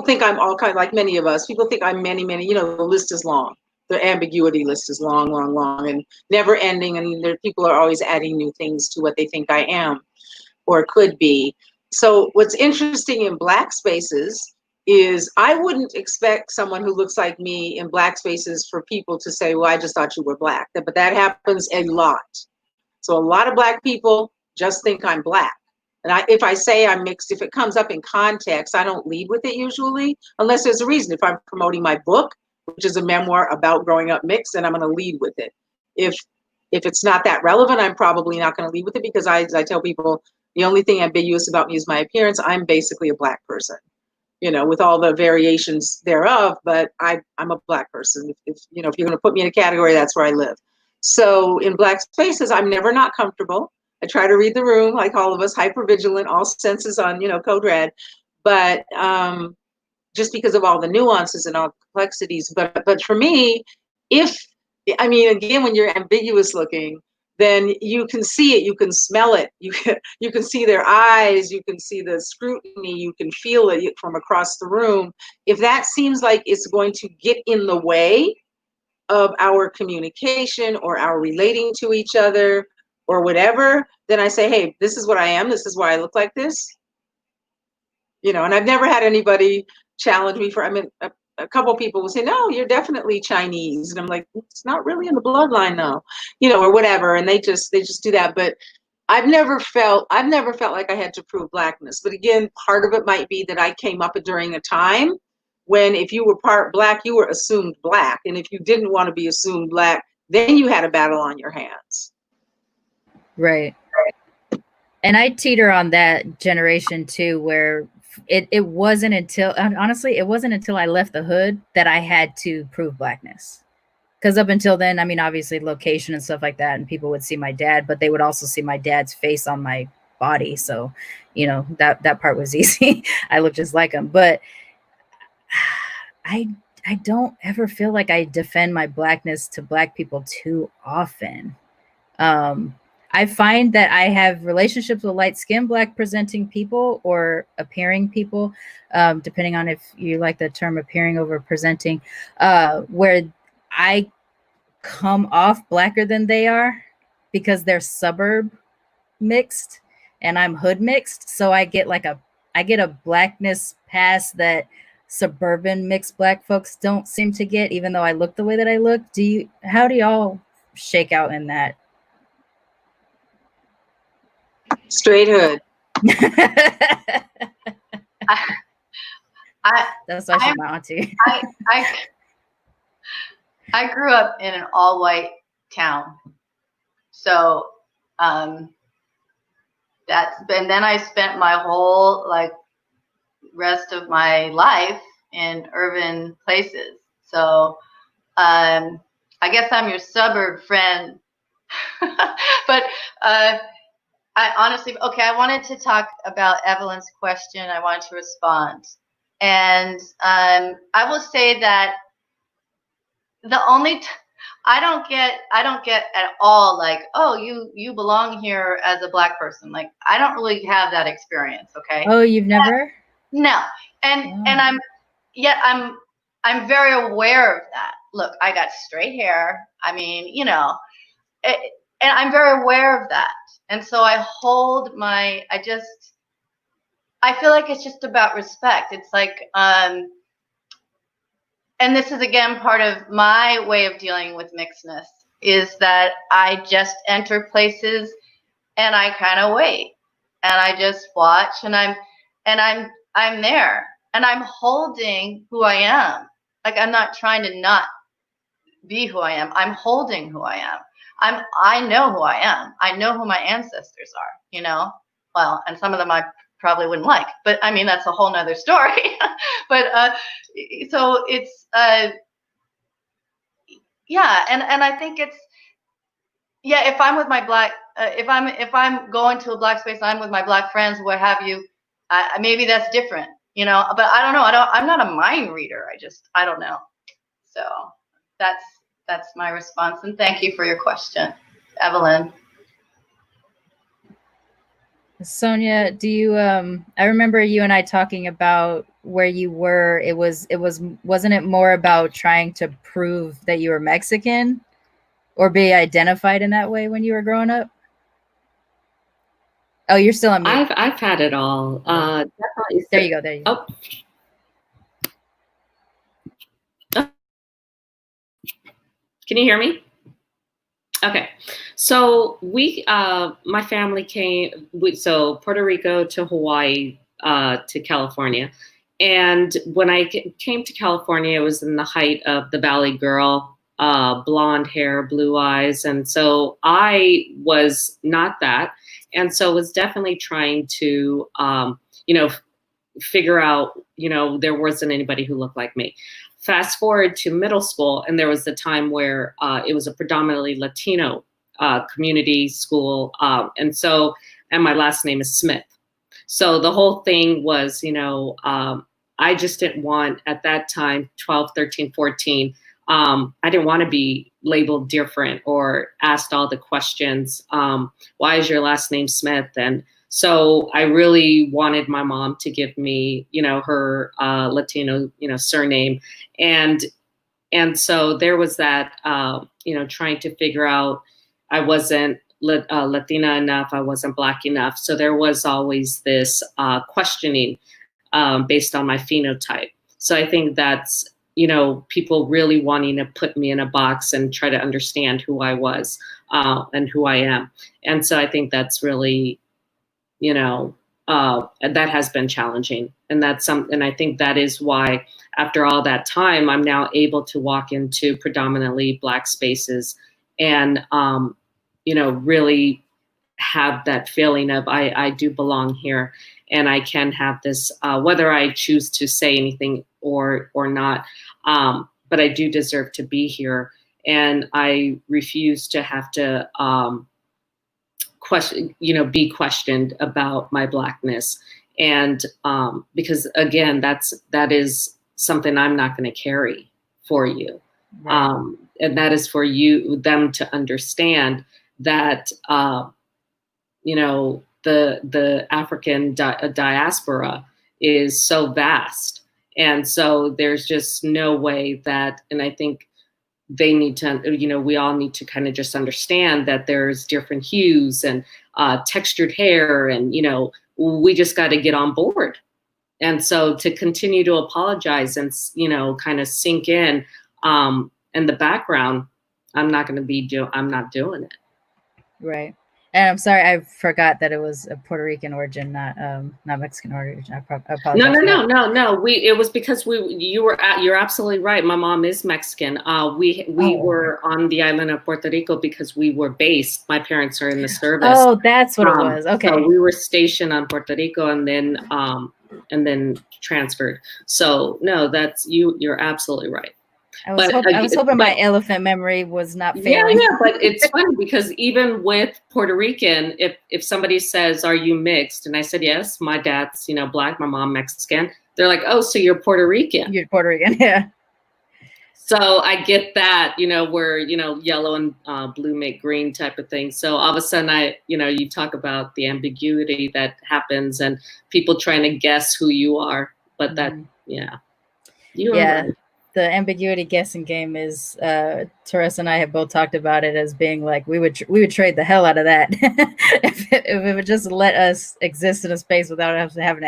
think I'm all kind, like many of us, people think I'm many, you know, the list is long. The ambiguity list is long, and never ending. And people are always adding new things to what they think I am or could be. So what's interesting in Black spaces is I wouldn't expect someone who looks like me in Black spaces for people to say, well, I just thought you were Black. But that happens a lot. So a lot of Black people just think I'm Black. And if I say I'm mixed, if it comes up in context, I don't lead with it usually, unless there's a reason. If I'm promoting my book, which is a memoir about growing up mixed, then I'm going to lead with it. If it's not that relevant, I'm probably not going to lead with it, because I tell people the only thing ambiguous about me is my appearance. I'm basically a Black person, you know, with all the variations thereof, but I'm a Black person. If you're going to put me in a category, that's where I live. So in Black spaces, I'm never not comfortable. I try to read the room, like all of us, hyper vigilant, all senses on, code red, but just because of all the nuances and all complexities. But for me, again, when you're ambiguous looking, then you can see it, you can smell it, you can see their eyes, you can see the scrutiny, you can feel it from across the room. If that seems like it's going to get in the way of our communication or our relating to each other or whatever, then I say, hey, this is what I am, this is why I look like this. You know, and I've never had anybody challenge me for, I mean, a couple people will say, no, you're definitely Chinese. And I'm like, it's not really in the bloodline though, you know, or whatever. And they just do that. But I've never felt like I had to prove blackness. But again, part of it might be that I came up during a time when if you were part black, you were assumed black. And if you didn't want to be assumed black, then you had a battle on your hands. Right. And I teeter on that generation too, where it wasn't until, honestly, it wasn't until I left the hood that I had to prove blackness. Because up until then, I mean, obviously location and stuff like that, and people would see my dad, but they would also see my dad's face on my body. So, you know, that part was easy. I looked just like him. But I don't ever feel like I defend my blackness to black people too often. I find that I have relationships with light-skinned black presenting people or appearing people, depending on if you like the term appearing over presenting, where I come off blacker than they are because they're suburb mixed and I'm hood mixed. So I get a blackness pass that suburban mixed black folks don't seem to get, even though I look the way that I look. How do y'all shake out in that? Straight hood. That's why she's my auntie. I grew up in an all-white town, so and then I spent my whole rest of my life in urban places. So I guess I'm your suburb friend, but I honestly, okay, I wanted to talk about Evelyn's question. I wanted to respond. And I will say that I don't get at all like, oh, you belong here as a black person. Like, I don't really have that experience, okay? Oh, you've never? No. And I'm very aware of that. Look, I got straight hair. I mean, you know, and I'm very aware of that. And so I feel like it's just about respect. It's like, and this is again part of my way of dealing with mixedness, is that I just enter places and I kind of wait and I just watch and I'm there and I'm holding who I am. Like, I'm not trying to not be who I am. I'm holding who I am. I know who I am. I know who my ancestors are, you know? Well, and some of them I probably wouldn't like, but I mean, that's a whole nother story. But so it's yeah, and I think it's, yeah, if I'm with my black, if I'm going to a black space, I'm with my black friends, what have you, maybe that's different, you know? But I don't know. I'm not a mind reader. I don't know. So that's my response, and thank you for your question, Evelyn. Sonia, do you I remember you and I talking about where you were. Wasn't it more about trying to prove that you were Mexican or be identified in that way when you were growing up? Oh, you're still on mute. I've had it all. Definitely. There you go. Oh. Can you hear me? Okay. So my family came, so Puerto Rico to Hawaii to California. And when I came to California, it was in the height of the Valley Girl, blonde hair, blue eyes. And so I was not that. And so was definitely trying to, figure out, there wasn't anybody who looked like me. Fast forward to middle school, and there was the time where it was a predominantly Latino community school. And my last name is Smith. So the whole thing was, I just didn't want, at that time, 12, 13, 14, I didn't want to be labeled different or asked all the questions. Why is your last name Smith? And so I really wanted my mom to give me, her Latino, surname. And so there was that, trying to figure out, I wasn't Latina enough, I wasn't Black enough. So there was always this questioning based on my phenotype. So I think that's, people really wanting to put me in a box and try to understand who I was and who I am. And so I think that's really, that has been challenging. And and I think that is why after all that time, I'm now able to walk into predominantly Black spaces and, really have that feeling of I do belong here, and I can have this, whether I choose to say anything or not, but I do deserve to be here, and I refuse to have to be questioned about my Blackness, and because again, that is something I'm not going to carry for you, right. And that is for them to understand that. The African diaspora is so vast. And so there's just no way that, and I think they need to, we all need to kind of just understand that there's different hues and textured hair, and, we just got to get on board. And so to continue to apologize and, kind of sink in the background, I'm not doing it. Right. And I'm sorry, I forgot that it was a Puerto Rican origin, not Mexican origin. I apologize. No. It was because you're absolutely right. My mom is Mexican. We were on the island of Puerto Rico because we were based. My parents are in the service. Oh, that's what it was. Okay. So we were stationed on Puerto Rico and then transferred. So no, you're absolutely right. I was hoping my elephant memory was not failing. Yeah, but it's funny because even with Puerto Rican, if somebody says, "Are you mixed?" and I said, "Yes, my dad's Black, my mom Mexican," they're like, "Oh, so you're Puerto Rican?" You're Puerto Rican, yeah. So I get that, where yellow and blue make green type of thing. So all of a sudden, you talk about the ambiguity that happens and people trying to guess who you are, but that, you are right. The ambiguity guessing game is TaRessa and I have both talked about it as being like we would trade the hell out of that if it would just let us exist in a space without us having to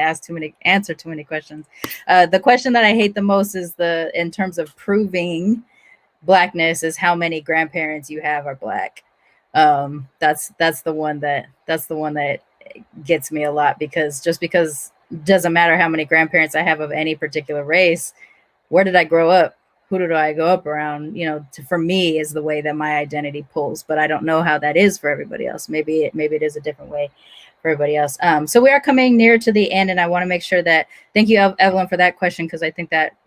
answer too many questions. The question that I hate the most is in terms of proving Blackness is how many grandparents you have are Black. That's the one that gets me a lot, because it doesn't matter how many grandparents I have of any particular race. Where did I grow up? Who did I go up around? For me is the way that my identity pulls, but I don't know how that is for everybody else. Maybe it is a different way for everybody else. So we are coming near to the end, and I want to make sure that, thank you, Evelyn, for that question, because I think that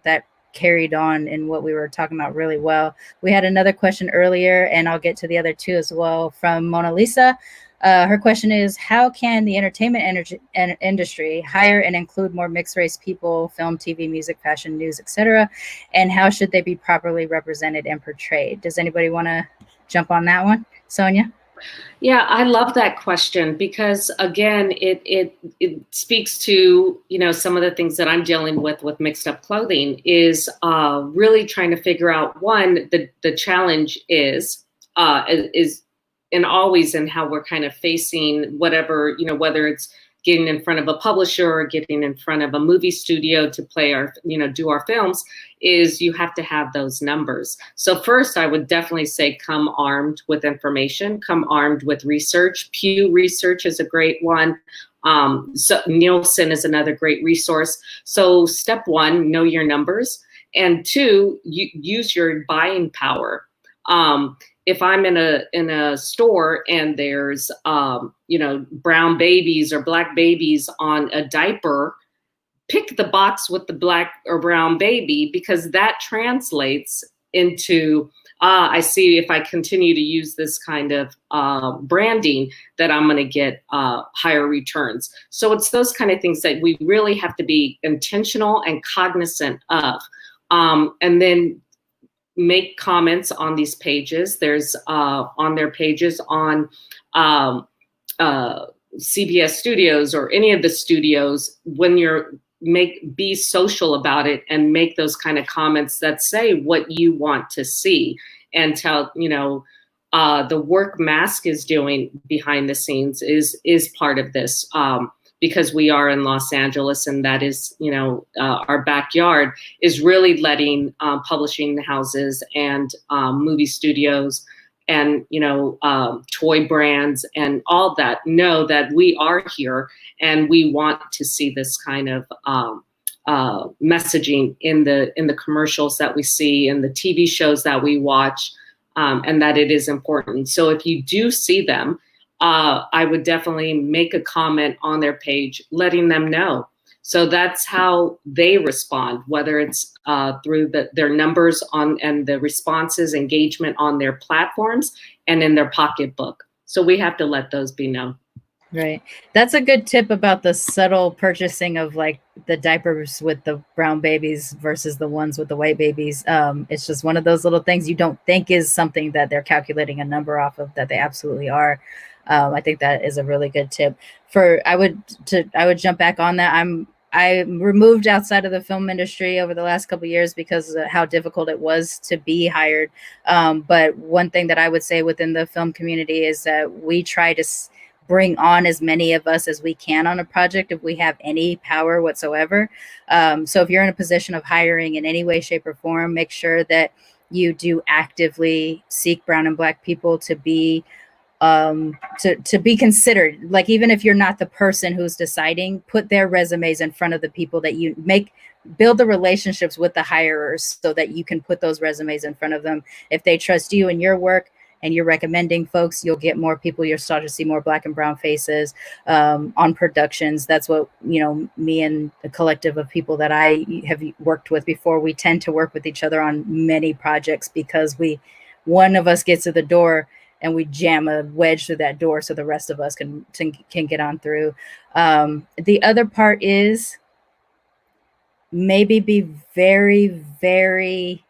carried on in what we were talking about really well. We had another question earlier, and I'll get to the other two as well, from Mona Lisa. Her question is, how can the entertainment industry hire and include more mixed race people, film, TV, music, fashion, news, etc.? And how should they be properly represented and portrayed? Does anybody want to jump on that one? Sonia? Yeah, I love that question because, again, it speaks to, some of the things that I'm dealing with mixed up clothing is really trying to figure out, one, the challenge is and always in how we're kind of facing whatever, whether it's getting in front of a publisher or getting in front of a movie studio to play do our films, is you have to have those numbers. So first, I would definitely say come armed with information, come armed with research. Pew Research is a great one. So Nielsen is another great resource. So step one, know your numbers. And two, use your buying power. If I'm in a store and there's brown babies or Black babies on a diaper, pick the box with the Black or brown baby, because that translates into I see if I continue to use this kind of branding that I'm going to get higher returns. So it's those kind of things that we really have to be intentional and cognizant of, and then make comments on these pages. There's on their pages on CBS Studios or any of the studios, when be social about it and make those kind of comments that say what you want to see, and tell, the work MASC is doing behind the scenes is part of this, because we are in Los Angeles, and that is, our backyard, is really letting publishing houses and movie studios and toy brands and all that know that we are here, and we want to see this kind of messaging in the commercials that we see, in the TV shows that we watch, and that it is important. So if you do see them, I would definitely make a comment on their page, letting them know. So that's how they respond, whether it's through their numbers and the responses, engagement on their platforms, and in their pocketbook. So we have to let those be known. Right. That's a good tip about the subtle purchasing of like the diapers with the brown babies versus the ones with the white babies. It's just one of those little things you don't think is something that they're calculating a number off of, that they absolutely are. I think that is a really good tip. I would jump back on that. I removed outside of the film industry over the last couple of years because of how difficult it was to be hired. But one thing that I would say within the film community is that we try to bring on as many of us as we can on a project if we have any power whatsoever. So if you're in a position of hiring in any way, shape, or form, make sure that you do actively seek brown and black people to be to be considered. Like, even if you're not the person who's deciding, put their resumes in front of the people that you build the relationships with the hirers so that you can put those resumes in front of them. If they trust you and your work and you're recommending folks, you'll get more people. You'll start to see more black and brown faces on productions. That's what, me and the collective of people that I have worked with before, we tend to work with each other on many projects because one of us gets to the door and we jam a wedge through that door so the rest of us can get on through. The other part is maybe be very, very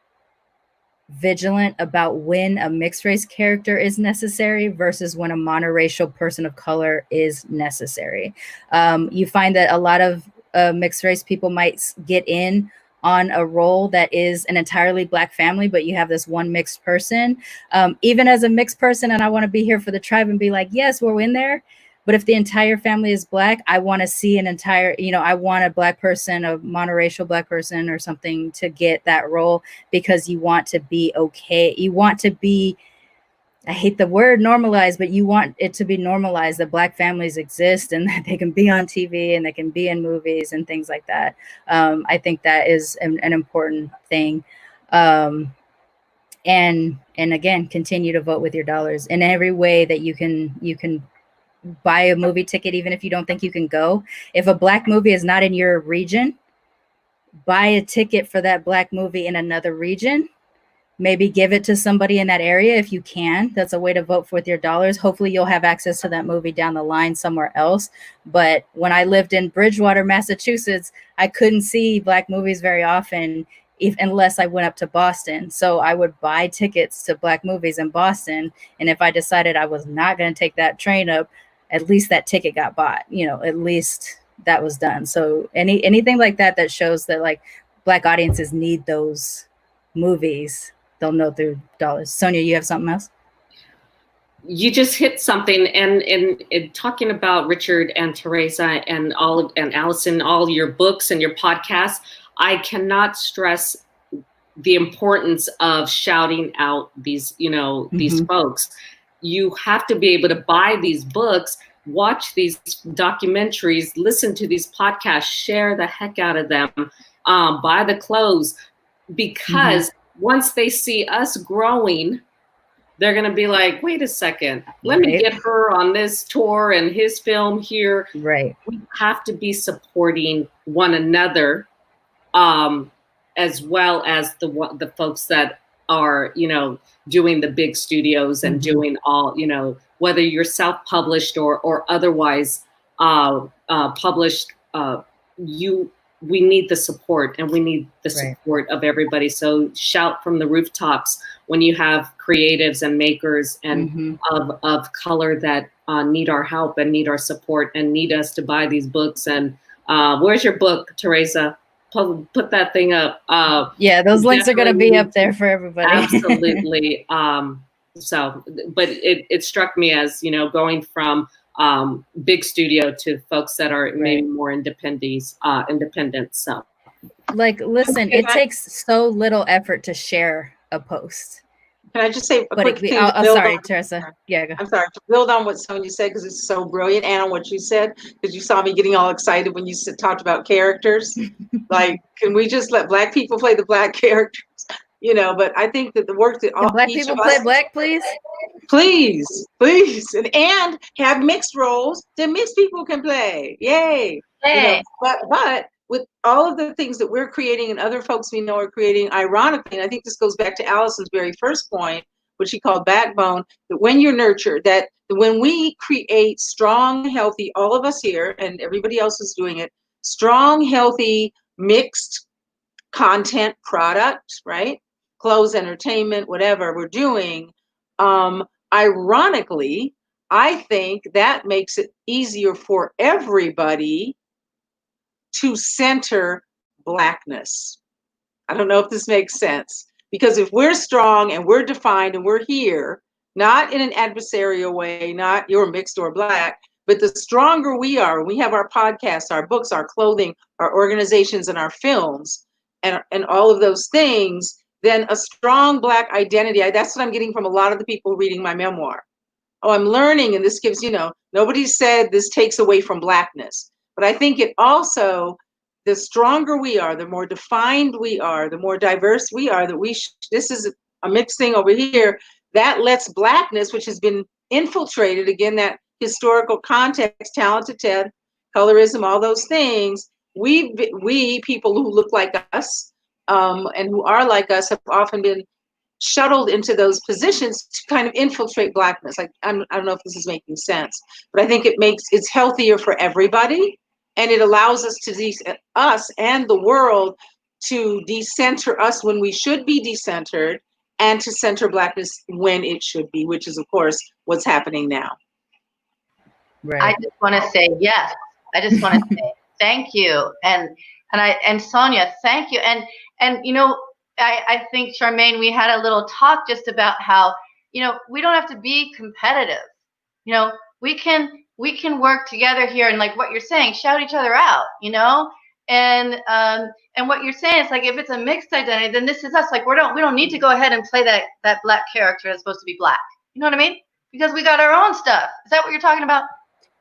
vigilant about when a mixed race character is necessary versus when a monoracial person of color is necessary. You find that a lot of mixed race people might get in on a role that is an entirely black family, but you have this one mixed person. Even as a mixed person, and I want to be here for the tribe and be like, yes, we're in there. But if the entire family is black, I want to see an entire, I want a black person, a monoracial black person or something to get that role, because you want to be okay. You want to be, I hate the word normalized, but you want it to be normalized that black families exist and that they can be on TV and they can be in movies and things like that. I think that is an important thing. And again, continue to vote with your dollars in every way that you can buy a movie ticket, even if you don't think you can go. If a black movie is not in your region, buy a ticket for that black movie in another region. Maybe give it to somebody in that area if you can. That's a way to vote with your dollars. Hopefully you'll have access to that movie down the line somewhere else. But when I lived in Bridgewater, Massachusetts, I couldn't see black movies very often unless I went up to Boston. So I would buy tickets to black movies in Boston. And if I decided I was not going to take that train up, at least that ticket got bought, at least that was done. So anything like that shows that like black audiences need those movies, they'll know through dollars. Sonia, you have something else? You just hit something, and in talking about Richard and TaRessa and Alison, all your books and your podcasts, I cannot stress the importance of shouting out these, these folks. You have to be able to buy these books, watch these documentaries, listen to these podcasts, share the heck out of them, buy the clothes, because once they see us growing, they're going to be like, wait a second, let me get her on this tour and his film here. Right. We have to be supporting one another, as well as the folks that are, doing the big studios and doing all, whether you're self-published or otherwise published, we need the support, and we need the Right. support of everybody. So shout from the rooftops when you have creatives and makers and of color that need our help and need our support and need us to buy these books. And where's your book, TaRessa? Put that thing up. Yeah, those links are going to be definitely up there for everybody. Absolutely. So, but it struck me as, you know, going from big studio to folks that are maybe more independent. So, like, listen, it takes so little effort to share a post. Can I just say a quick thing? Sorry, TaRessa. Yeah, go. I'm sorry, to build on what Sonia said, because it's so brilliant, and on what you said, because you saw me getting all excited when you talked about characters. Like, can we just let Black people play the Black characters? You know, but I think that the work that all Black people play Black, please? Please, and have mixed roles that mixed people can play. Yay! Hey. You know, but with all of the things that we're creating and other folks we know are creating, ironically, and I think this goes back to Alison's very first point, which she called backbone, that when you're nurtured, that when we create strong, healthy, all of us here and everybody else is doing it, strong, healthy, mixed content product, right? Clothes, entertainment, whatever we're doing. Ironically, I think that makes it easier for everybody to center Blackness. I don't know if this makes sense, because if we're strong and we're defined and we're here, not in an adversarial way, not you're mixed or Black, but the stronger we are, we have our podcasts, our books, our clothing, our organizations, and our films, and all of those things, then a strong Black identity. That's what I'm getting from a lot of the people reading my memoir. Oh, I'm learning, and this gives, you know, nobody said this takes away from Blackness. But I think it also, the stronger we are, the more defined we are, the more diverse we are, that this is a mixed thing over here, that lets Blackness, which has been infiltrated, again, that historical context, talented Ted, colorism, all those things, we people who look like us and who are like us have often been shuttled into those positions to kind of infiltrate Blackness. Like, I don't know if this is making sense, but I think it's healthier for everybody. And it allows us us and the world to decenter us when we should be decentered, and to center Blackness when it should be, which is, of course, what's happening now. Right. I just want to say yes. I just want to say thank you, and Sonia, thank you, and you know, I think, Sharmane, we had a little talk just about how, you know, we don't have to be competitive. You know, we can work together here, and like what you're saying, shout each other out, you know, and what you're saying is, like, if it's a mixed identity, then this is us. Like, we don't need to go ahead and play that Black character that's supposed to be Black. You know what I mean? Because we got our own stuff. Is that what you're talking about?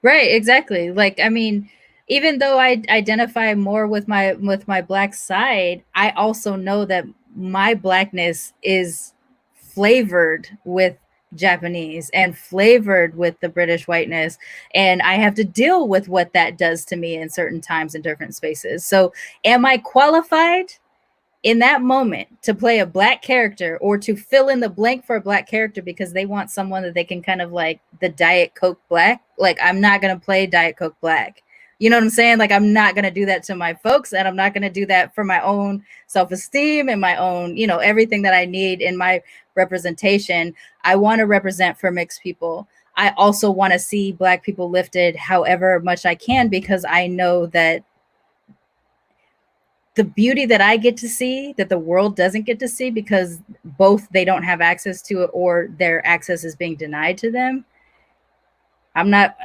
Right, exactly. Like, I mean, even though I identify more with my Black side, I also know that my Blackness is flavored with Japanese and flavored with the British whiteness, and I have to deal with what that does to me in certain times in different spaces. So am I qualified in that moment to play a Black character, or to fill in the blank for a Black character because they want someone that they can kind of like the Diet Coke Black? Like, I'm not going to play Diet Coke Black. You know what I'm saying? Like, I'm not going to do that to my folks, and I'm not going to do that for my own self-esteem and my own, you know, everything that I need in my representation. I want to represent for mixed people. I also want to see Black people lifted however much I can, because I know that the beauty that I get to see that the world doesn't get to see, because both they don't have access to it or their access is being denied to them. I'm not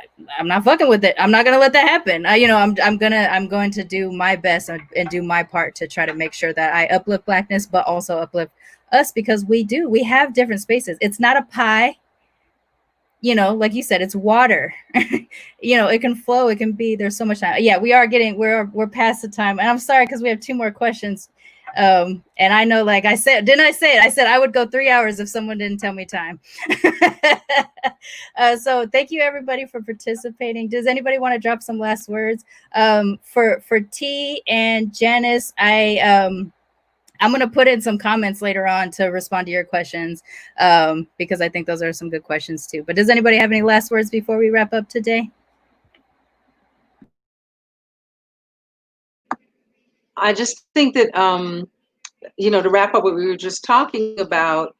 fucking with it. I'm not going to let that happen. I'm going to do my best and do my part to try to make sure that I uplift Blackness, but also uplift us, because we have different spaces. It's not a pie. You know, like you said, it's water. You know, it can flow. It can be. There's so much time. Yeah, we're past the time, and I'm sorry because we have 2 more questions. And I know, like I said, didn't I say it? I said I would go 3 hours if someone didn't tell me time. So thank you everybody for participating. Does anybody want to drop some last words? For T and Janice, I'm going to put in some comments later on to respond to your questions, because I think those are some good questions too. But does anybody have any last words before we wrap up today? I just think that, to wrap up what we were just talking about,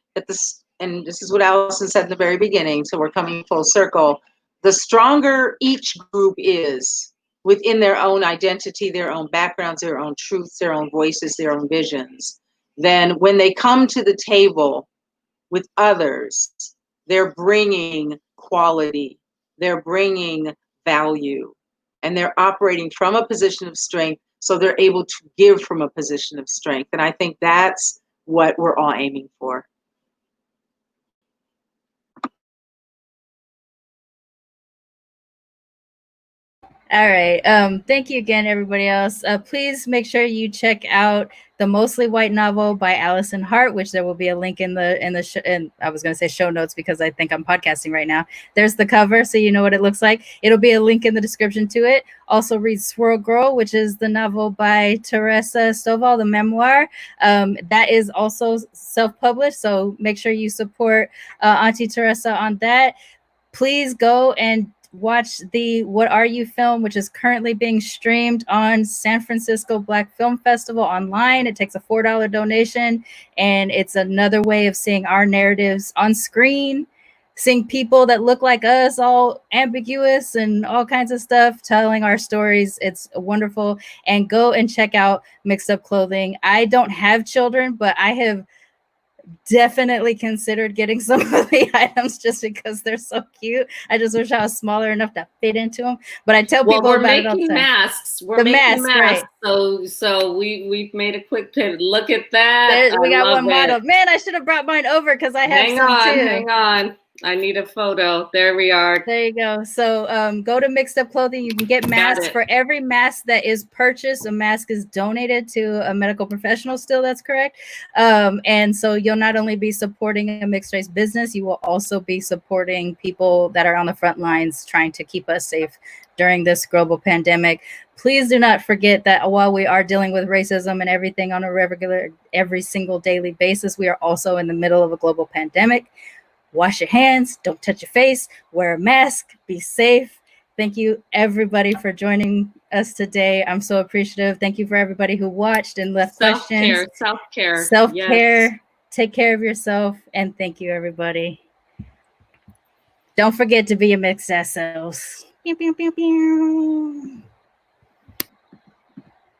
and this is what Alison said in the very beginning, so we're coming full circle, the stronger each group is within their own identity, their own backgrounds, their own truths, their own voices, their own visions, then when they come to the table with others, they're bringing quality, they're bringing value, and they're operating from a position of strength, so they're able to give from a position of strength. And I think that's what we're all aiming for. All right. Thank you again, everybody else. Please make sure you check out the Mostly White novel by Alison Hart, which there will be a link in I was going to say show notes because I think I'm podcasting right now. There's the cover, so you know what it looks like. It'll be a link in the description to it. Also read Swirl Girl, which is the novel by TaRessa Stovall, the memoir. That is also self-published, so make sure you support Auntie TaRessa on that. Please go and watch the What Are You film, which is currently being streamed on San Francisco Black Film Festival online. It takes a $4 donation, and it's another way of seeing our narratives on screen, seeing people that look like us, all ambiguous and all kinds of stuff, telling our stories. It's wonderful. And go and check out Mixed Up Clothing. I don't have children, but I have definitely considered getting some of the items just because they're so cute. I just wish I was smaller enough to fit into them. But I tell people about it all the time. Masks. We're making masks. Right. So we've made a quick pivot. Look at that. We got one model. Man, I should have brought mine over because I have some too. Hang on. I need a photo. There we are. There you go. So go to Mixed Up Clothing. You can get masks. For every mask that is purchased, a mask is donated to a medical professional still. That's correct. And so you'll not only be supporting a mixed race business, you will also be supporting people that are on the front lines trying to keep us safe during this global pandemic. Please do not forget that while we are dealing with racism and everything on a every single daily basis, we are also in the middle of a global pandemic. Wash your hands, don't touch your face, wear a mask, be safe. Thank you, everybody, for joining us today. I'm so appreciative. Thank you for everybody who watched and left questions. Self-care. Yes. Take care of yourself, and thank you, everybody. Don't forget to be your mixed selves. Pew, pew, pew, pew.